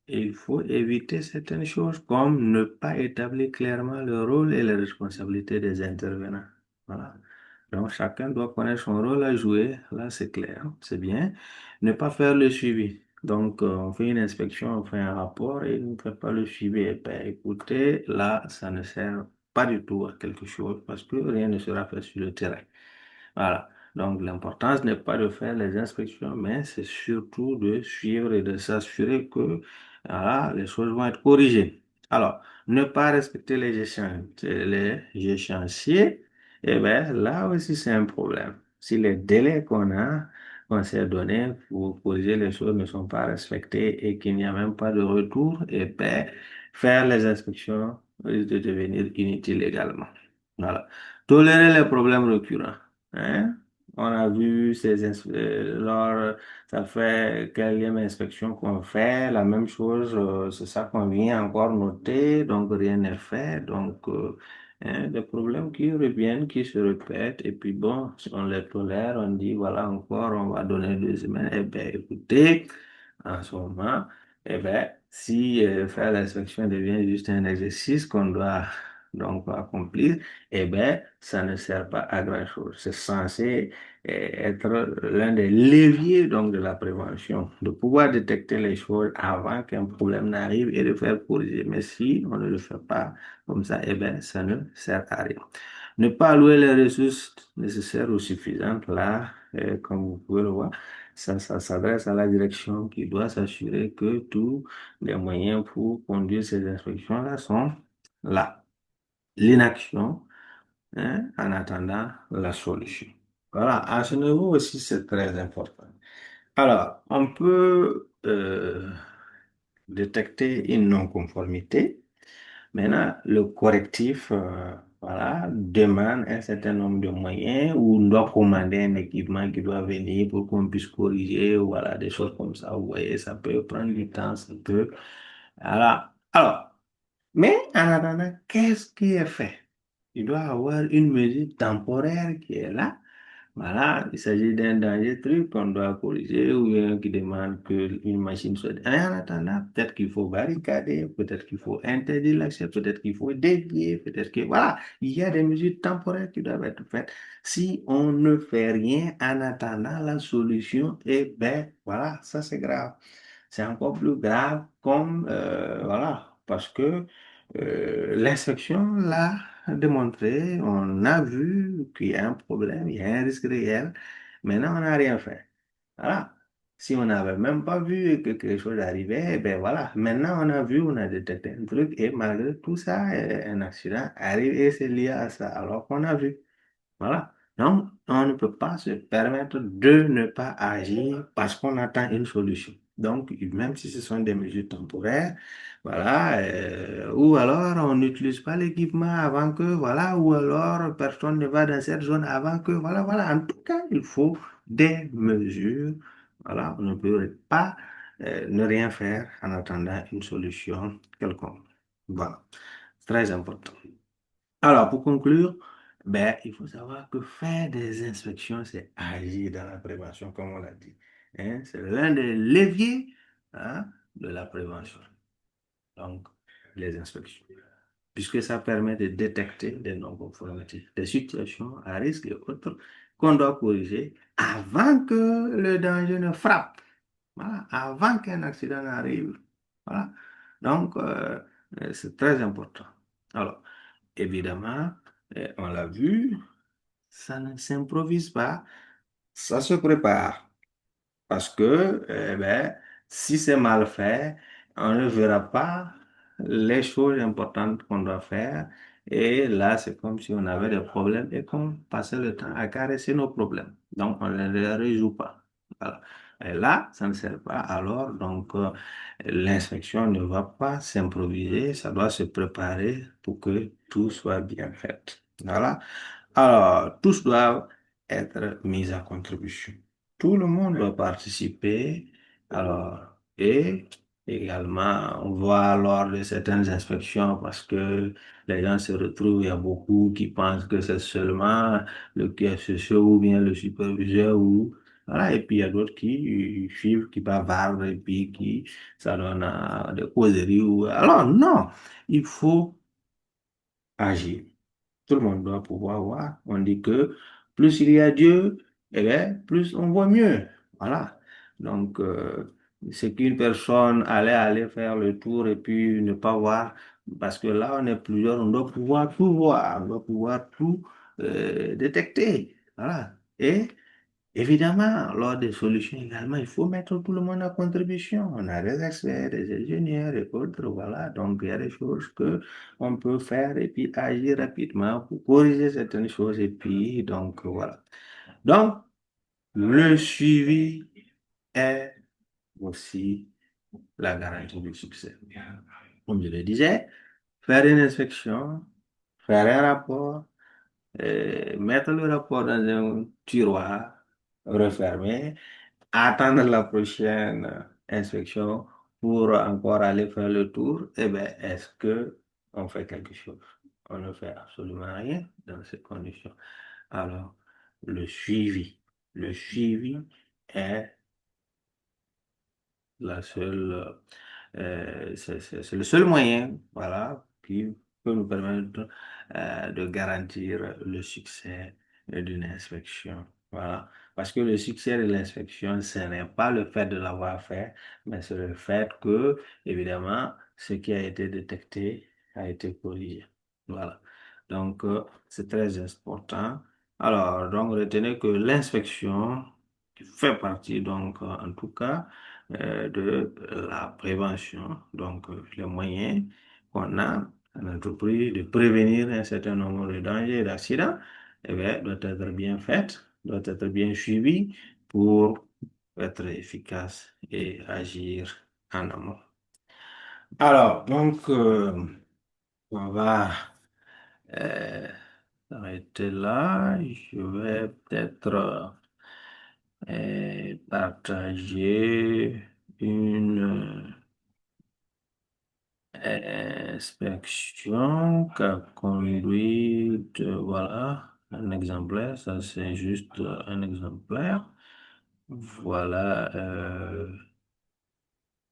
il faut éviter certaines choses comme ne pas établir clairement le rôle et les responsabilités des intervenants. Voilà. Donc, chacun doit connaître son rôle à jouer. Là, c'est clair, c'est bien. Ne pas faire le suivi. Donc, on fait une inspection, on fait un rapport et on ne fait pas le suivi. Eh bien, écoutez, là, ça ne sert pas du tout à quelque chose parce que rien ne sera fait sur le terrain. Voilà. Donc, l'importance n'est pas de faire les inspections, mais c'est surtout de suivre et de s'assurer que voilà, les choses vont être corrigées. Alors, ne pas respecter les échéanciers, eh bien, là aussi, c'est un problème. Si les délais qu'on s'est donnés pour corriger les choses ne sont pas respectés et qu'il n'y a même pas de retour, eh bien, faire les inspections risque de devenir inutile également. Voilà. Tolérer les problèmes récurrents. Hein? On a vu ça fait quelques inspections qu'on fait, la même chose, c'est ça qu'on vient encore noter, donc rien n'est fait, donc hein, des problèmes qui reviennent, qui se répètent, et puis bon, si on les tolère, on dit voilà encore, on va donner 2 semaines, eh bien écoutez, en ce moment, eh bien, si faire l'inspection devient juste un exercice qu'on doit donc accomplir, eh bien, ça ne sert pas à grand-chose. C'est censé être l'un des leviers donc de la prévention, de pouvoir détecter les choses avant qu'un problème n'arrive et de faire corriger. Mais si on ne le fait pas comme ça, eh bien, ça ne sert à rien. Ne pas allouer les ressources nécessaires ou suffisantes, là, comme vous pouvez le voir, ça s'adresse à la direction qui doit s'assurer que tous les moyens pour conduire ces inspections-là sont là. L'inaction, hein, en attendant la solution. Voilà, à ce niveau aussi, c'est très important. Alors, on peut détecter une non-conformité. Maintenant, le correctif, voilà, demande un certain nombre de moyens ou on doit commander un équipement qui doit venir pour qu'on puisse corriger, ou voilà, des choses comme ça. Vous voyez, ça peut prendre du temps, ça peut. Voilà. Alors, mais en attendant, qu'est-ce qui est fait? Il doit y avoir une mesure temporaire qui est là. Voilà, il s'agit d'un danger truc qu'on doit corriger ou bien qui demande qu'une machine soit. Et en attendant, peut-être qu'il faut barricader, peut-être qu'il faut interdire l'accès, peut-être qu'il faut dévier, peut-être que. Voilà, il y a des mesures temporaires qui doivent être faites. Si on ne fait rien en attendant la solution, eh ben voilà, ça c'est grave. C'est encore plus grave comme, voilà, parce que l'inspection l'a démontré, on a vu qu'il y a un problème, il y a un risque réel. Maintenant, on n'a rien fait. Voilà. Si on n'avait même pas vu que quelque chose arrivait, eh ben voilà. Maintenant, on a vu, on a détecté un truc et malgré tout ça, un accident arrive et c'est lié à ça, alors qu'on a vu. Voilà. Donc, on ne peut pas se permettre de ne pas agir parce qu'on attend une solution. Donc, même si ce sont des mesures temporaires, voilà, ou alors on n'utilise pas l'équipement avant que, voilà, ou alors personne ne va dans cette zone avant que, voilà, voilà. En tout cas, il faut des mesures. Voilà, on ne peut pas ne rien faire en attendant une solution quelconque. Voilà, c'est très important. Alors, pour conclure, ben, il faut savoir que faire des inspections, c'est agir dans la prévention, comme on l'a dit. Hein. C'est l'un des leviers, hein, de la prévention. Donc, les inspections. Puisque ça permet de détecter des non-conformités, des situations à risque et autres qu'on doit corriger avant que le danger ne frappe. Voilà, avant qu'un accident n'arrive. Voilà. Donc, c'est très important. Alors, évidemment, on l'a vu, ça ne s'improvise pas, ça se prépare. Parce que, ben, si c'est mal fait, on ne verra pas les choses importantes qu'on doit faire. Et là, c'est comme si on avait des problèmes et qu'on passait le temps à caresser nos problèmes. Donc, on ne les résout pas. Voilà. Et là, ça ne sert pas. Alors, donc, l'inspection ne va pas s'improviser, ça doit se préparer pour que tout soit bien fait. Voilà. Alors, tous doivent être mis à contribution. Tout le monde doit participer. Alors, et également, on voit lors de certaines inspections, parce que les gens se retrouvent, il y a beaucoup qui pensent que c'est seulement le QSSE ou bien le superviseur ou, voilà, et puis il y a d'autres qui suivent, qui bavardent et puis qui, ça donne des causeries ou, alors non, il faut agir. Tout le monde doit pouvoir voir. On dit que plus il y a Dieu, eh bien, plus on voit mieux. Voilà. Donc, c'est qu'une personne allait faire le tour et puis ne pas voir parce que là, on est plusieurs, on doit pouvoir tout voir, on doit pouvoir tout détecter. Voilà. Et évidemment, lors des solutions également, il faut mettre tout le monde à contribution. On a des experts, des ingénieurs et autres, voilà. Donc, il y a des choses que on peut faire et puis agir rapidement pour corriger certaines choses et puis, donc, voilà. Donc, le suivi est aussi la garantie du succès. Comme je le disais, faire une inspection, faire un rapport, mettre le rapport dans un tiroir refermé, attendre la prochaine inspection pour encore aller faire le tour, eh bien, est-ce que on fait quelque chose? On ne fait absolument rien dans ces conditions. Alors, le suivi. Le suivi est la seule, c'est le seul moyen, voilà, qui peut nous permettre de garantir le succès d'une inspection. Voilà. Parce que le succès de l'inspection, ce n'est pas le fait de l'avoir fait, mais c'est le fait que, évidemment, ce qui a été détecté a été corrigé. Voilà. Donc, c'est très important. Alors, donc, retenez que l'inspection fait partie, donc, en tout cas, de la prévention, donc les moyens qu'on a en entreprise de prévenir un certain nombre de dangers et d'accidents, eh bien, doit être bien faite, doit être bien suivie pour être efficace et agir en amont. Alors, donc, on va arrêter là. Je vais peut-être partager une inspection qu'a conduit, voilà, un exemplaire, ça c'est juste un exemplaire. Voilà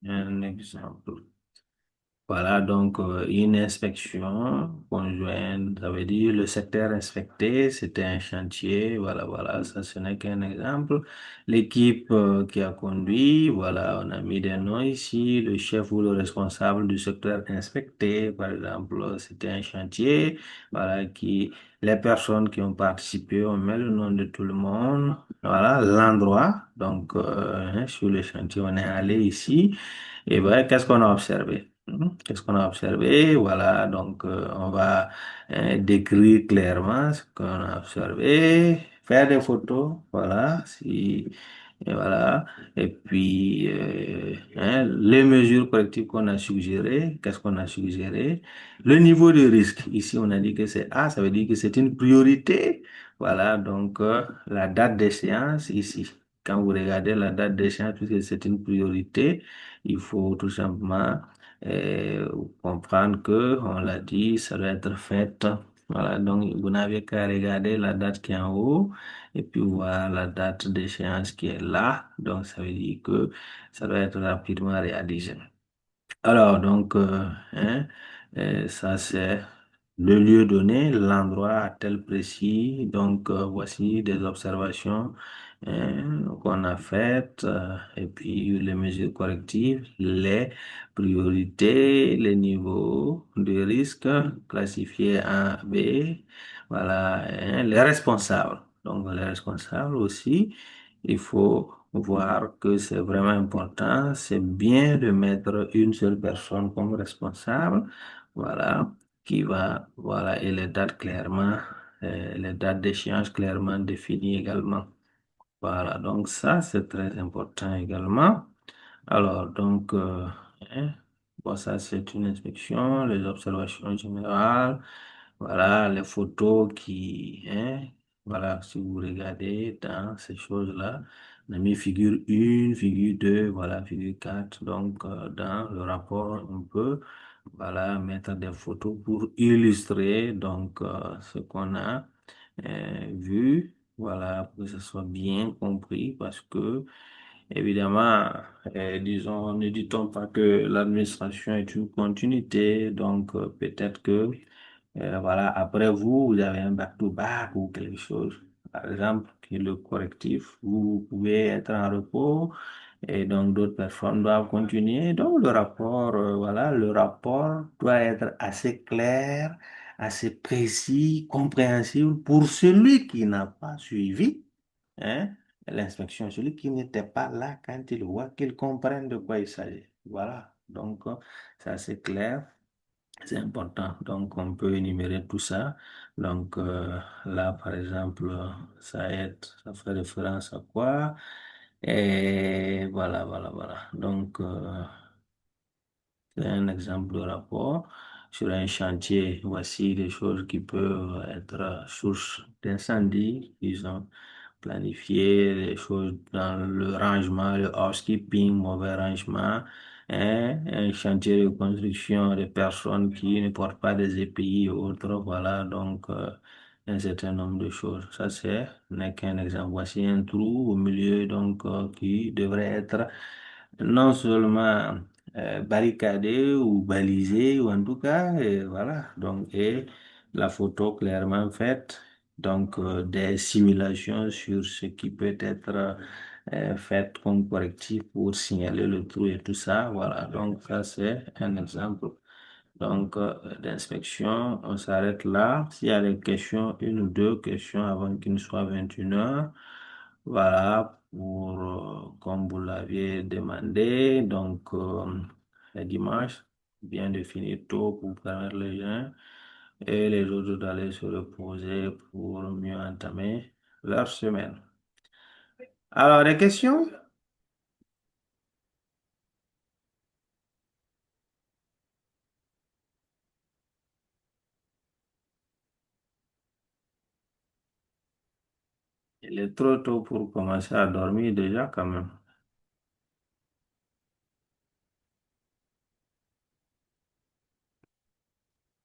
un exemple. Voilà donc une inspection conjointe, ça veut dire le secteur inspecté, c'était un chantier, voilà, voilà, ça ce n'est qu'un exemple. L'équipe qui a conduit, voilà, on a mis des noms ici, le chef ou le responsable du secteur inspecté, par exemple, c'était un chantier, voilà, les personnes qui ont participé, on met le nom de tout le monde, voilà, l'endroit, donc sur le chantier, on est allé ici. Et ben, qu'est-ce qu'on a observé? Qu'est-ce qu'on a observé? Voilà, donc on va décrire clairement ce qu'on a observé, faire des photos, voilà, si, et voilà, et puis les mesures correctives qu'on a suggérées, qu'est-ce qu'on a suggéré? Le niveau de risque, ici on a dit que c'est A, ça veut dire que c'est une priorité, voilà, donc la date d'échéance ici. Quand vous regardez la date d'échéance, puisque c'est une priorité, il faut tout simplement comprendre que, on l'a dit, ça doit être fait. Voilà, donc vous n'avez qu'à regarder la date qui est en haut et puis voir la date d'échéance qui est là. Donc ça veut dire que ça doit être rapidement réalisé. Alors, donc, ça c'est le lieu donné, l'endroit tel précis. Donc, voici des observations qu'on a faites et puis les mesures correctives, les priorités, les niveaux de risque classifiés A, B, voilà, les responsables. Donc, les responsables aussi, il faut voir que c'est vraiment important. C'est bien de mettre une seule personne comme responsable, voilà, qui va, voilà, et les dates clairement, les dates d'échéance clairement définies également. Voilà, donc ça, c'est très important également. Alors, donc, hein, bon, ça, c'est une inspection, les observations générales, voilà, les photos qui, hein, voilà, si vous regardez dans ces choses-là, on a mis figure 1, figure 2, voilà, figure 4. Donc, dans le rapport, on peut, voilà, mettre des photos pour illustrer, donc, ce qu'on a vu, voilà, pour que ce soit bien compris, parce que, évidemment, disons, ne dit-on pas que l'administration est une continuité, donc peut-être que, voilà, après vous, vous avez un back-to-back ou quelque chose, par exemple, qui est le correctif, vous pouvez être en repos, Et donc, d'autres personnes doivent continuer. Donc, voilà, le rapport doit être assez clair, assez précis, compréhensible pour celui qui n'a pas suivi, hein, l'inspection, celui qui n'était pas là quand il voit, qu'il comprenne de quoi il s'agit. Voilà. Donc, c'est assez clair. C'est important. Donc, on peut énumérer tout ça. Donc, là, par exemple, ça fait référence à quoi? Et voilà, voilà, voilà. Donc, c'est un exemple de rapport. Sur un chantier, voici des choses qui peuvent être source d'incendie, ils ont planifié des choses dans le rangement, le housekeeping, mauvais rangement, hein, un chantier de construction de personnes qui ne portent pas des EPI ou autres, voilà, donc un certain nombre de choses. Ça, n'est qu'un exemple. Voici un trou au milieu, donc, qui devrait être non seulement barricadé ou balisé, ou en tout cas, voilà. Donc, et la photo clairement faite, donc des simulations sur ce qui peut être fait comme correctif pour signaler le trou et tout ça. Voilà, donc ça c'est un exemple. Donc, d'inspection, on s'arrête là. S'il y a des questions, une ou deux questions avant qu'il ne soit 21 heures. Voilà, comme vous l'aviez demandé, donc les dimanches, bien définir tôt pour permettre les gens et les autres d'aller se reposer pour mieux entamer leur semaine. Alors, des questions? Il est trop tôt pour commencer à dormir déjà quand même.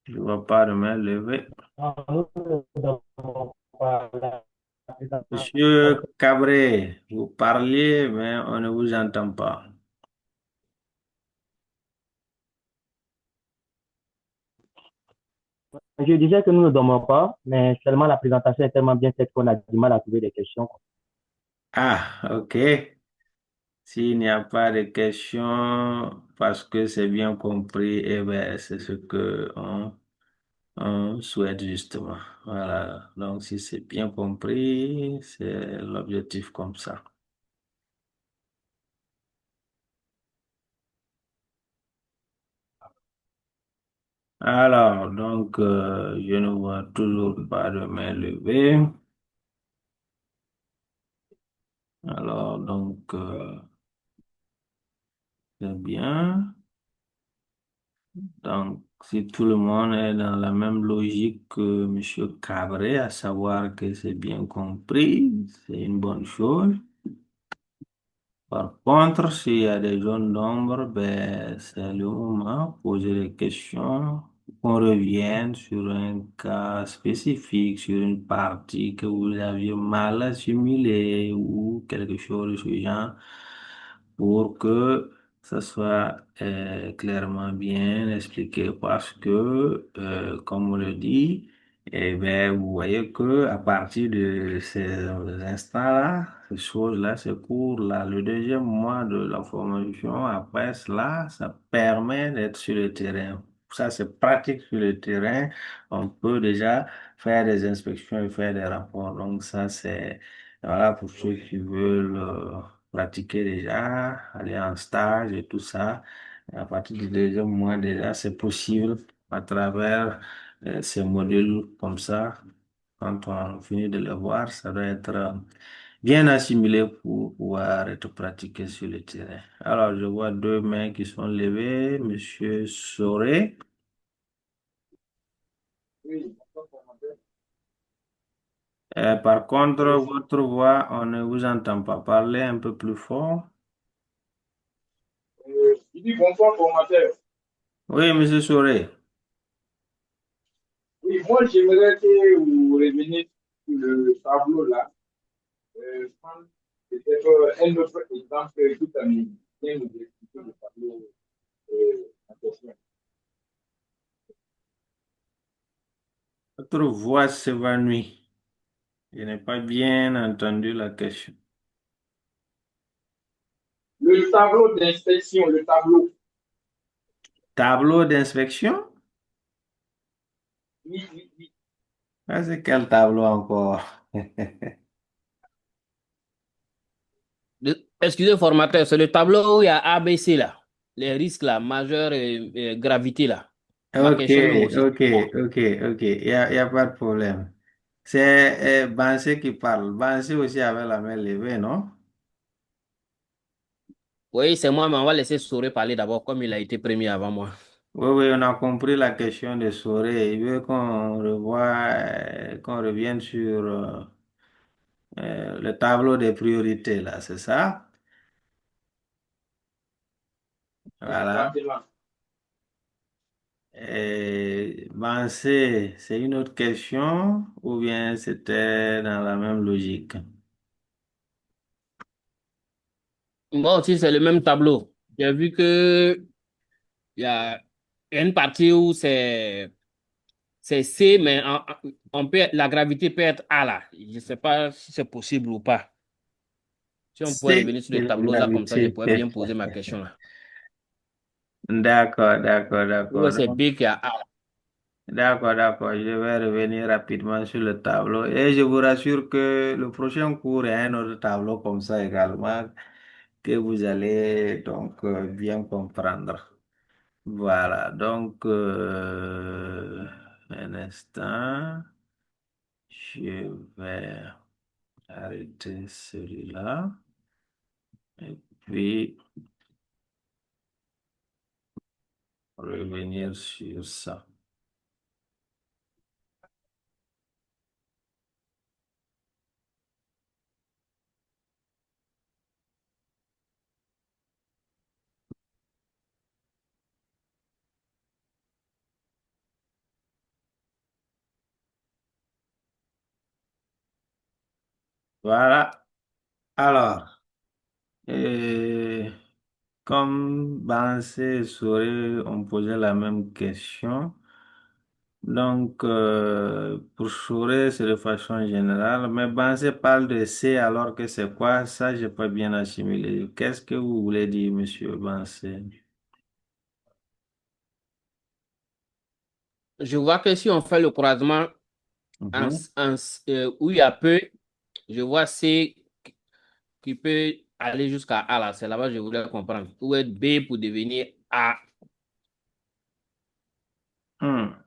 Je ne vois pas de main levée. Monsieur Cabré, vous parliez, mais on ne vous entend pas. Je disais que nous ne dormons pas, mais seulement la présentation est tellement bien faite qu'on a du mal à trouver des questions. Ah, ok. S'il n'y a pas de questions, parce que c'est bien compris, eh ben, c'est ce que on souhaite justement. Voilà. Donc, si c'est bien compris, c'est l'objectif comme ça. Alors, donc, je ne vois toujours pas de main levée. Alors, donc, c'est bien. Donc, si tout le monde est dans la même logique que Monsieur Cabré, à savoir que c'est bien compris, c'est une bonne chose. Par contre, s'il y a des zones d'ombre, ben, c'est le moment de poser des questions, qu'on revienne sur un cas spécifique, sur une partie que vous aviez mal assimilée ou quelque chose de ce genre, pour que ça soit clairement bien expliqué parce que, comme on le dit, eh ben, vous voyez que à partir de ces instants-là, ces choses-là, ces cours-là, le deuxième mois de la formation, après cela, ça permet d'être sur le terrain. Ça, c'est pratique sur le terrain. On peut déjà faire des inspections et faire des rapports. Donc, ça, c'est, voilà, pour ceux qui veulent pratiquer déjà, aller en stage et tout ça. À partir du deuxième mois, déjà, c'est possible à travers ces modules comme ça. Quand on finit de les voir, ça doit être bien assimilé pour pouvoir être pratiqué sur le terrain. Alors, je vois deux mains qui sont levées. Monsieur Soré. Par contre, votre voix, on ne vous entend pas. Parler un peu plus fort. Il dit bonsoir, formateur. Oui, monsieur Soré. Oui, moi, j'aimerais que vous reveniez sur le tableau là. Prendre peut-être un autre exemple tout à l'heure. Bien nous expliquer le tableau en question. Votre voix s'évanouit. Je n'ai pas bien entendu la question. Le tableau d'inspection, le tableau. Tableau d'inspection? Oui, oui, oui. Ah, c'est quel tableau encore? Excusez, formateur, c'est le tableau où il y a ABC là. Les risques là, majeurs et gravité là. Ma Ok, question même aussi. ok, ok, ok. Y a pas de problème. C'est Bansé qui parle. Bansé aussi avait la main levée, non? Oui, c'est moi, mais on va laisser Soré parler d'abord, comme il a été premier avant moi. Oui, oui, on a compris la question de Soré. Il veut qu'on revoie, qu'on revienne sur le tableau des priorités, là, c'est ça? Voilà. Exactement. Et Bansé, c'est une autre question ou bien c'était dans la même logique? Moi aussi, c'est le même tableau. J'ai vu que il y a une partie où c'est C, mais la gravité peut être A là. Je ne sais pas si c'est possible ou pas. Si on pouvait C'est revenir sur le la tableau là, comme ça, je gravité. pourrais bien poser ma question là. D'accord, d'accord, Ou d'accord. c'est B qui a A. D'accord, d'accord. Je vais revenir rapidement sur le tableau. Et je vous rassure que le prochain cours est un autre tableau comme ça également que vous allez donc bien comprendre. Voilà, donc un instant, je vais arrêter celui-là et puis revenir sur ça. Voilà. Alors, euh, comme Bansé et Soré ont posé la même question, donc pour Soré, c'est de façon générale, mais Bansé parle de C alors que c'est quoi? Ça, j'ai pas bien assimilé. Qu'est-ce que vous voulez dire, monsieur Bansé? Je vois que si on fait le croisement Mhm. où il y a peu, je vois C qui peut aller jusqu'à A là. C'est là-bas que je voulais comprendre. Où est B pour devenir A?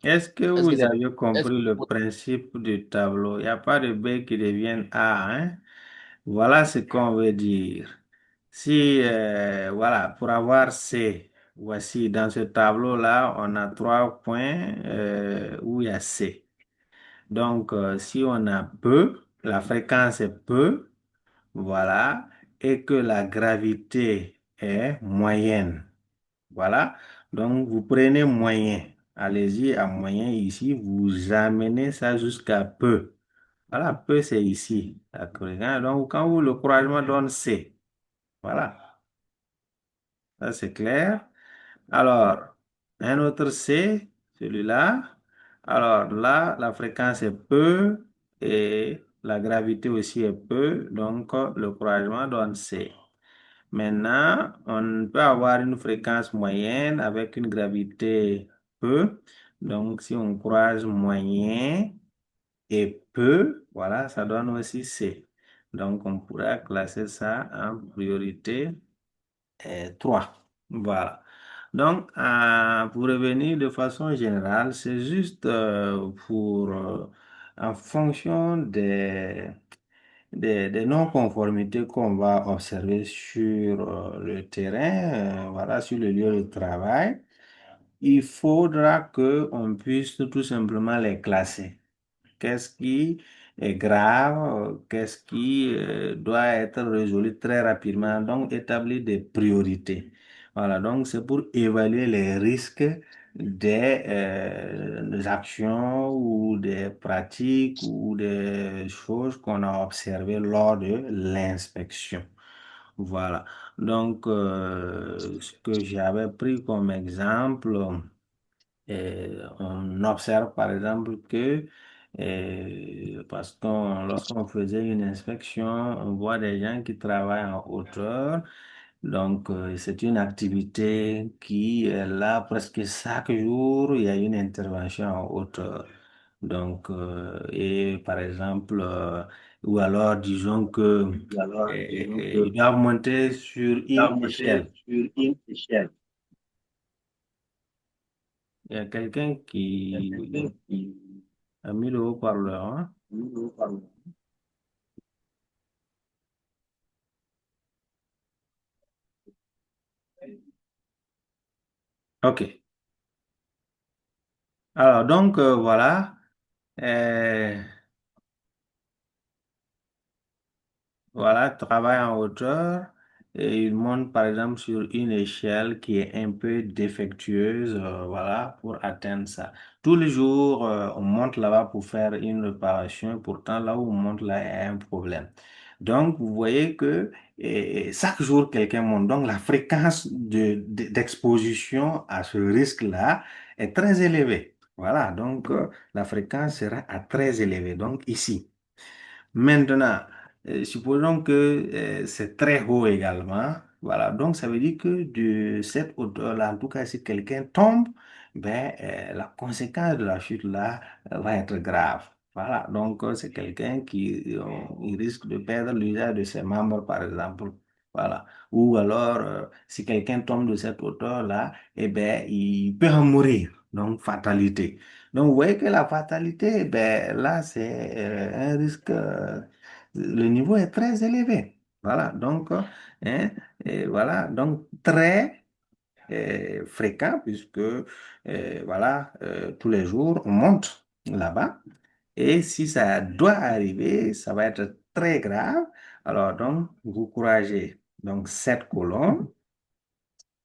Est-ce que Est-ce que vous c'est avez est-ce compris le que- principe du tableau? Il n'y a pas de B qui devienne A, hein? Voilà ce qu'on veut dire. Si, voilà, pour avoir C, voici dans ce tableau-là, on a trois points où il y a C. Donc, si on a peu, la fréquence est peu, voilà, et que la gravité est moyenne. Voilà. Donc, vous prenez moyen. Allez-y à moyen ici. Vous amenez ça jusqu'à peu. Voilà, peu, c'est ici. D'accord. Donc, quand vous le croisement donne C. Voilà. Ça, c'est clair. Alors, un autre C, celui-là. Alors là, la fréquence est peu et la gravité aussi est peu. Donc, le croisement donne C. Maintenant, on peut avoir une fréquence moyenne avec une gravité peu. Donc, si on croise moyen et peu, voilà, ça donne aussi C. Donc, on pourra classer ça en priorité 3. Voilà. Donc, pour revenir de façon générale, c'est juste en fonction des non-conformités qu'on va observer sur le terrain, voilà, sur le lieu de travail, il faudra qu'on puisse tout simplement les classer. Qu'est-ce qui est grave, qu'est-ce qui doit être résolu très rapidement, donc établir des priorités. Voilà, donc c'est pour évaluer les risques des actions ou des pratiques ou des choses qu'on a observées lors de l'inspection. Voilà, donc ce que j'avais pris comme exemple, on observe par exemple que, parce que lorsqu'on faisait une inspection, on voit des gens qui travaillent en hauteur Donc, c'est une activité qui est là presque chaque jour. Il y a une intervention en hauteur. Donc, et par exemple, ou alors disons que ils doivent monter sur une échelle. Il y a quelqu'un qui a mis le haut-parleur, hein? OK. Alors, donc, voilà. Euh, Voilà, travaille en hauteur et il monte par exemple sur une échelle qui est un peu défectueuse, voilà, pour atteindre ça. Tous les jours, on monte là-bas pour faire une réparation, pourtant là où on monte là, il y a un problème. Donc, vous voyez que chaque jour, quelqu'un monte. Donc, la fréquence d'exposition à ce risque-là est très élevée. Voilà, donc la fréquence sera à très élevée. Donc, ici. Maintenant, supposons que c'est très haut également. Voilà, donc ça veut dire que de cette hauteur-là, en tout cas, si quelqu'un tombe, ben, la conséquence de la chute-là va être grave. Voilà, donc c'est quelqu'un qui il risque de perdre l'usage de ses membres, par exemple. Voilà. Ou alors, si quelqu'un tombe de cette hauteur-là, eh ben, il peut en mourir. Donc, fatalité. Donc, vous voyez que la fatalité, ben, là, c'est un risque, le niveau est très élevé. Voilà, donc, hein, et voilà, donc très fréquent puisque, voilà, tous les jours, on monte là-bas. Et si ça doit arriver, ça va être très grave. Alors, donc, vous couragez donc cette colonne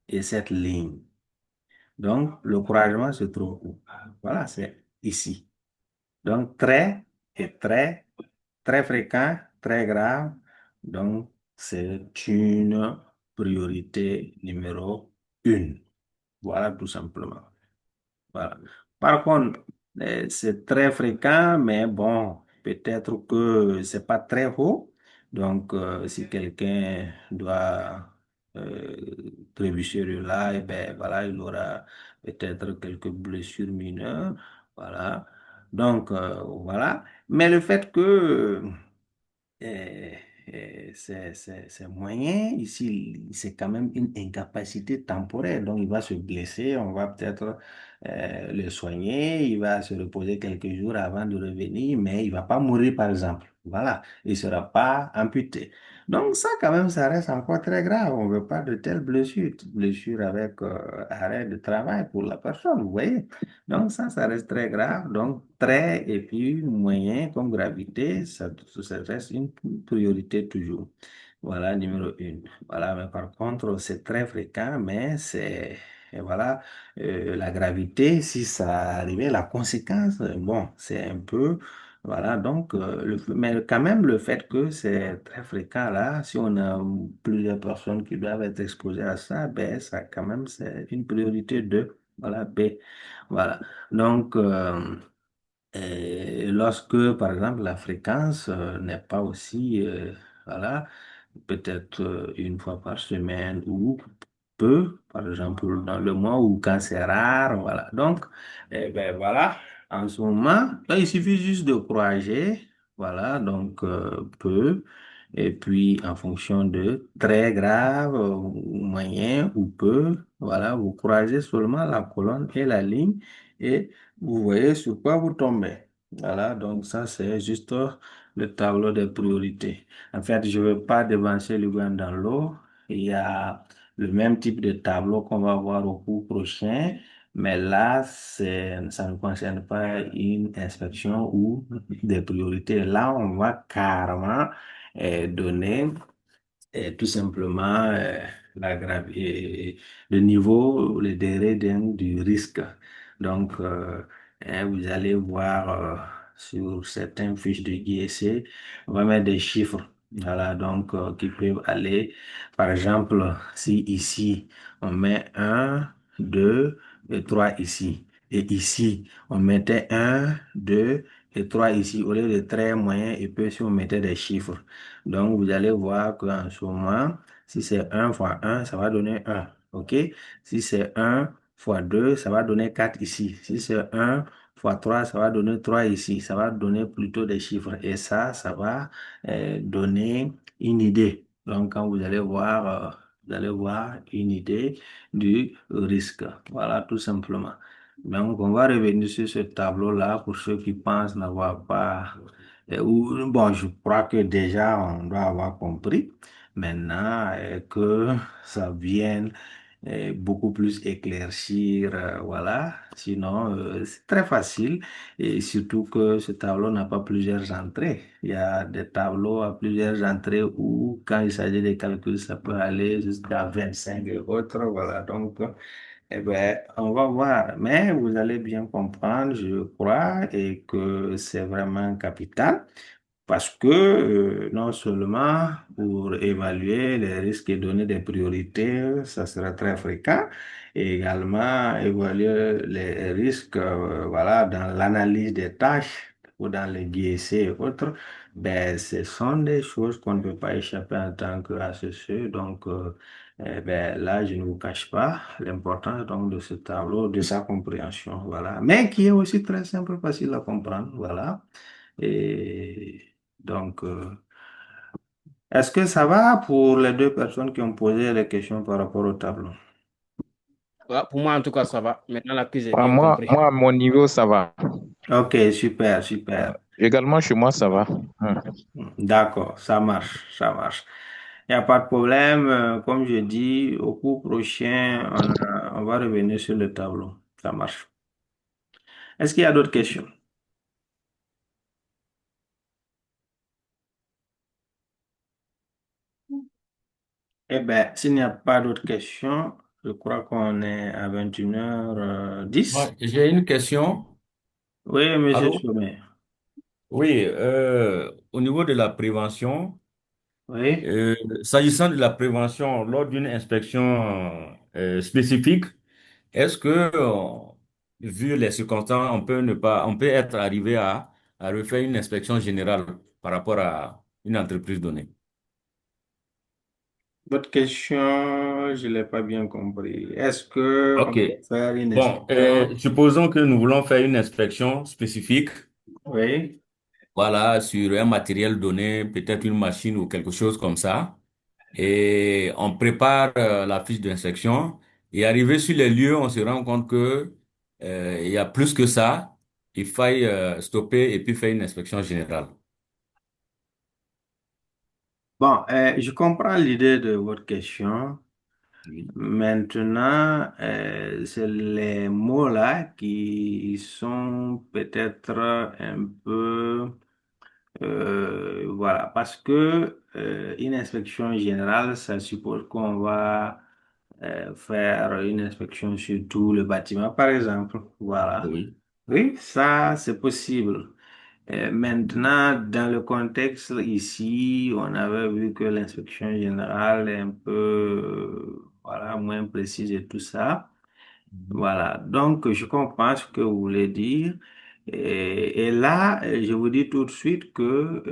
et cette ligne. Donc, le couragement se trouve où? Voilà, c'est ici. Donc, très et très, très fréquent, très grave. Donc, c'est une priorité numéro une. Voilà, tout simplement. Voilà. Par contre, c'est très fréquent, mais bon, peut-être que c'est pas très haut. Donc, si quelqu'un doit euh, trébucher de là, et ben voilà, il aura peut-être quelques blessures mineures. Voilà. Donc, voilà. Mais le fait que euh, c'est moyen. Ici, c'est quand même une incapacité temporaire. Donc, il va se blesser, on va peut-être le soigner, il va se reposer quelques jours avant de revenir, mais il va pas mourir, par exemple. Voilà, il ne sera pas amputé. Donc, ça, quand même, ça reste encore très grave. On ne veut pas de telles blessures, blessures avec arrêt de travail pour la personne, vous voyez. Donc ça reste très grave. Donc très et puis moyen comme gravité, ça reste une priorité toujours. Voilà, numéro une. Voilà, mais par contre, c'est très fréquent, mais c'est, et voilà, la gravité, si ça arrivait, la conséquence, bon, c'est un peu, voilà, donc, mais quand même, le fait que c'est très fréquent là, si on a plusieurs personnes qui doivent être exposées à ça, ben, ça, quand même, c'est une priorité de, voilà, B. Voilà. Donc, et lorsque, par exemple, la fréquence n'est pas aussi, voilà, peut-être une fois par semaine ou peu, par exemple, dans le mois ou quand c'est rare, voilà. Donc, eh ben voilà, en ce moment, là, il suffit juste de croiser, voilà, donc peu, et puis en fonction de très grave, moyen ou peu, voilà, vous croisez seulement la colonne et la ligne et vous voyez sur quoi vous tombez. Voilà, donc ça, c'est juste le tableau des priorités. En fait, je ne veux pas dévancer le grain dans l'eau. Il y a le même type de tableau qu'on va voir au cours prochain, mais là, ça ne concerne pas une inspection ou des priorités. Là, on va carrément donner tout simplement le niveau, le degré du risque. Donc, vous allez voir sur certaines fiches de GSC, on va mettre des chiffres. Voilà, donc qui peuvent aller, par exemple, si ici on met un 2 et 3 ici, et ici on mettait un 2 et 3 ici, au lieu de très moyen, et puis si on mettait des chiffres. Donc, vous allez voir qu'en ce moment, Si c'est un fois un, ça va donner un. OK? Si c'est un fois 2, ça va donner 4 ici. Si c'est un fois 3, ça va donner 3 ici. Ça va donner plutôt des chiffres. Et ça va donner une idée. Donc, quand vous allez voir une idée du risque. Voilà, tout simplement. Donc, on va revenir sur ce tableau-là pour ceux qui pensent n'avoir pas... bon, je crois que déjà, on doit avoir compris. Maintenant, que ça vienne beaucoup plus éclaircir, voilà. Sinon, c'est très facile et surtout que ce tableau n'a pas plusieurs entrées. Il y a des tableaux à plusieurs entrées où, quand il s'agit des calculs, ça peut aller jusqu'à 25 et autres, voilà. Donc, eh ben, on va voir, mais vous allez bien comprendre, je crois, et que c'est vraiment capital. Parce que non seulement pour évaluer les risques et donner des priorités, ça sera très fréquent, et également évaluer les risques voilà, dans l'analyse des tâches ou dans les DSC et autres, ben, ce sont des choses qu'on ne peut pas échapper en tant qu'associé. Donc, ben, là, je ne vous cache pas l'importance donc, de ce tableau, de sa compréhension, voilà. Mais qui est aussi très simple, facile à comprendre, voilà. Et donc, est-ce que ça va pour les deux personnes qui ont posé les questions par rapport au tableau? Ouais, pour moi, en tout cas, ça va. Maintenant, là que j'ai Ah, bien compris. moi, à mon niveau, ça va. Ok, super, super. Également, chez moi, ça va. D'accord, ça marche, ça marche. Il n'y a pas de problème. Comme je dis, au cours prochain, on va revenir sur le tableau. Ça marche. Est-ce qu'il y a d'autres questions? Eh bien, s'il n'y a pas d'autres questions, je crois qu'on est à 21h10. Ouais, j'ai une question. Oui, monsieur Allô? Choumet. Oui, au niveau de la prévention, Oui. euh, s'agissant de la prévention lors d'une inspection spécifique, est-ce que, vu les circonstances, on peut ne pas, on peut être arrivé à refaire une inspection générale par rapport à une entreprise donnée? Votre question, je ne l'ai pas bien compris. Est-ce que on OK. peut faire une Bon, inspection? supposons que nous voulons faire une inspection spécifique. Oui. Voilà, sur un matériel donné, peut-être une machine ou quelque chose comme ça. Et on prépare la fiche d'inspection. Et arrivé sur les lieux, on se rend compte que il y a plus que ça. Il faille stopper et puis faire une inspection générale. Bon, je comprends l'idée de votre question. Oui. Maintenant, c'est les mots-là qui sont peut-être un peu... voilà, parce que une inspection générale, ça suppose qu'on va faire une inspection sur tout le bâtiment, par exemple. Voilà. Oui. Oui, ça, c'est possible. Maintenant, dans le contexte ici, on avait vu que l'inspection générale est un peu, voilà, moins précise et tout ça. Mhm. Voilà, donc je comprends ce que vous voulez dire. Et là, je vous dis tout de suite que,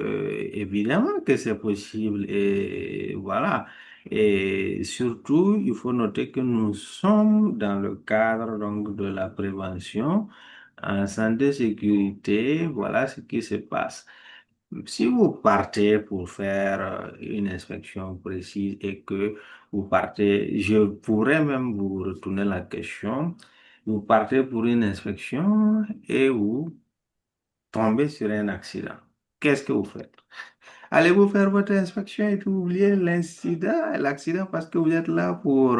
évidemment que c'est possible. Et voilà. Et surtout, il faut noter que nous sommes dans le cadre donc, de la prévention en santé sécurité. Voilà ce qui se passe. Si vous partez pour faire une inspection précise et que vous partez, je pourrais même vous retourner la question. Vous partez pour une inspection et vous tombez sur un accident. Qu'est-ce que vous faites? Allez-vous faire votre inspection et puis oublier l'incident, l'accident parce que vous êtes là pour,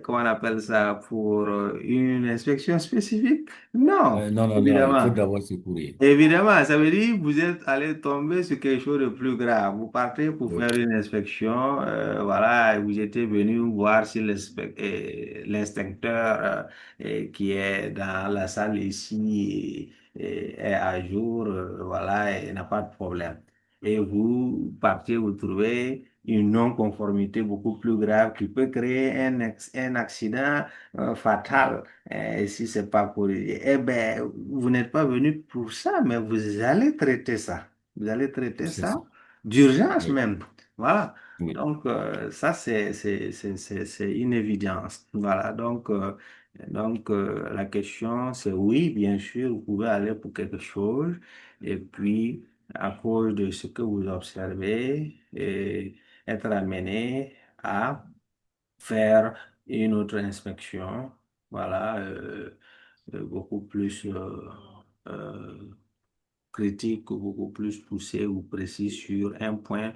comment on appelle ça, pour une inspection spécifique? Non, Non, non, non, il faut évidemment. d'abord secourir. Évidemment, ça veut dire que vous êtes allé tomber sur quelque chose de plus grave. Vous partez pour Oui. faire une inspection, voilà, et vous étiez venu voir si l'inspecteur qui est dans la salle ici est à jour, voilà, et n'a pas de problème. Et vous partez, vous trouvez une non-conformité beaucoup plus grave qui peut créer un accident fatal. Et si c'est pas pour... Eh ben, vous n'êtes pas venu pour ça, mais vous allez traiter ça. Vous allez traiter C'est ça ça. d'urgence Oui. même. Voilà. Oui, Donc, ça, c'est une évidence. Voilà. Donc, la question, c'est oui, bien sûr, vous pouvez aller pour quelque chose. Et puis, à cause de ce que vous observez, et être amené à faire une autre inspection. Voilà. Beaucoup plus euh, critique ou beaucoup plus poussée ou précise sur un point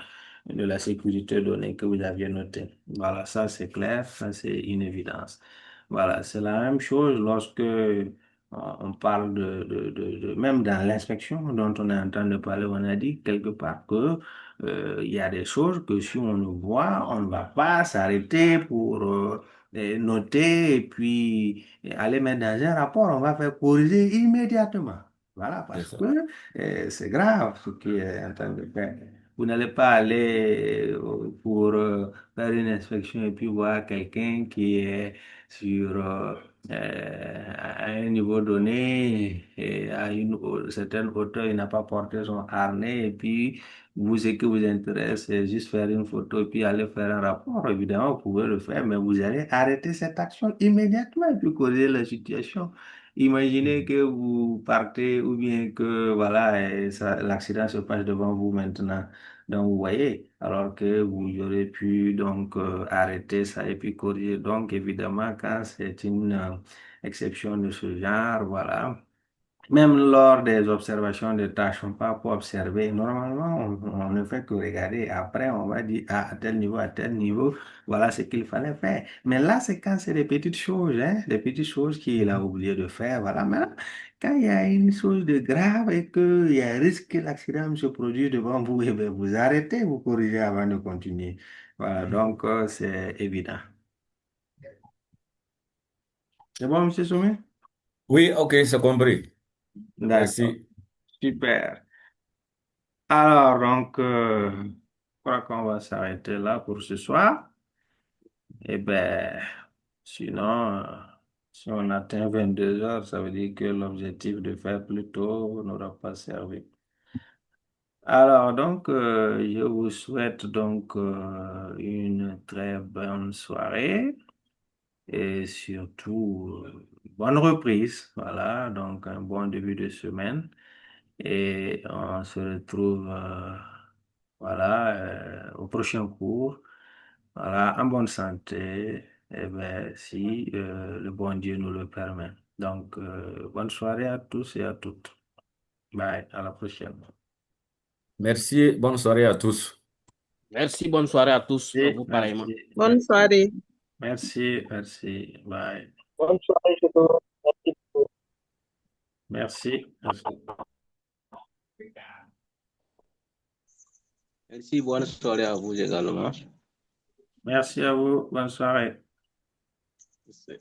de la sécurité donnée que vous aviez noté. Voilà, ça c'est clair, ça c'est une évidence. Voilà, c'est la même chose lorsque on parle même dans l'inspection dont on est en train de parler, on a dit quelque part que il y a des choses que si on le voit, on ne va pas s'arrêter pour noter et puis aller mettre dans un rapport, on va faire corriger immédiatement. Voilà, c'est parce ça. que c'est grave ce qui est en train de faire. Vous n'allez pas aller pour faire une inspection et puis voir quelqu'un qui est sur à un niveau donné et à une certaine hauteur, il n'a pas porté son harnais et puis vous, ce qui vous intéresse, c'est juste faire une photo et puis aller faire un rapport. Évidemment, vous pouvez le faire, mais vous allez arrêter cette action immédiatement et puis corriger la situation. Imaginez Mhm. que vous partez ou bien que voilà, l'accident se passe devant vous maintenant. Donc vous voyez, alors que vous aurez pu donc arrêter ça et puis corriger. Donc évidemment, quand c'est une exception de ce genre, voilà. Même lors des observations de tâches, on part pour observer. Normalement, on ne fait que regarder. Après, on va dire, ah, à tel niveau, voilà ce qu'il fallait faire. Mais là, c'est quand c'est des petites choses, hein, des petites choses qu'il a oublié de faire. Voilà. Mais là, quand il y a une chose de grave et qu'il y a un risque que l'accident se produise devant vous, eh bien, vous arrêtez, vous corrigez avant de continuer. Voilà. Donc, c'est évident. C'est bon, monsieur Soumet? Oui, ok, c'est compris. D'accord. Merci. Super. Alors, donc, je crois qu'on va s'arrêter là pour ce soir. Eh bien, sinon, si on atteint 22 heures, ça veut dire que l'objectif de faire plus tôt n'aura pas servi. Alors, donc, je vous souhaite donc une très bonne soirée et surtout bonne reprise. Voilà, donc un bon début de semaine. Et on se retrouve voilà, au prochain cours. Voilà, en bonne santé, eh ben, si le bon Dieu nous le permet. Donc, bonne soirée à tous et à toutes. Bye, à la prochaine. Merci, bonne soirée à tous. Merci, bonne soirée à tous, à Merci, vous pareillement. merci, Bonne merci, soirée. merci, merci. Bye. Bonne soirée, je te remercie. Merci, merci. Merci, bonne soirée à vous également. Merci à vous. Bonne soirée. Merci.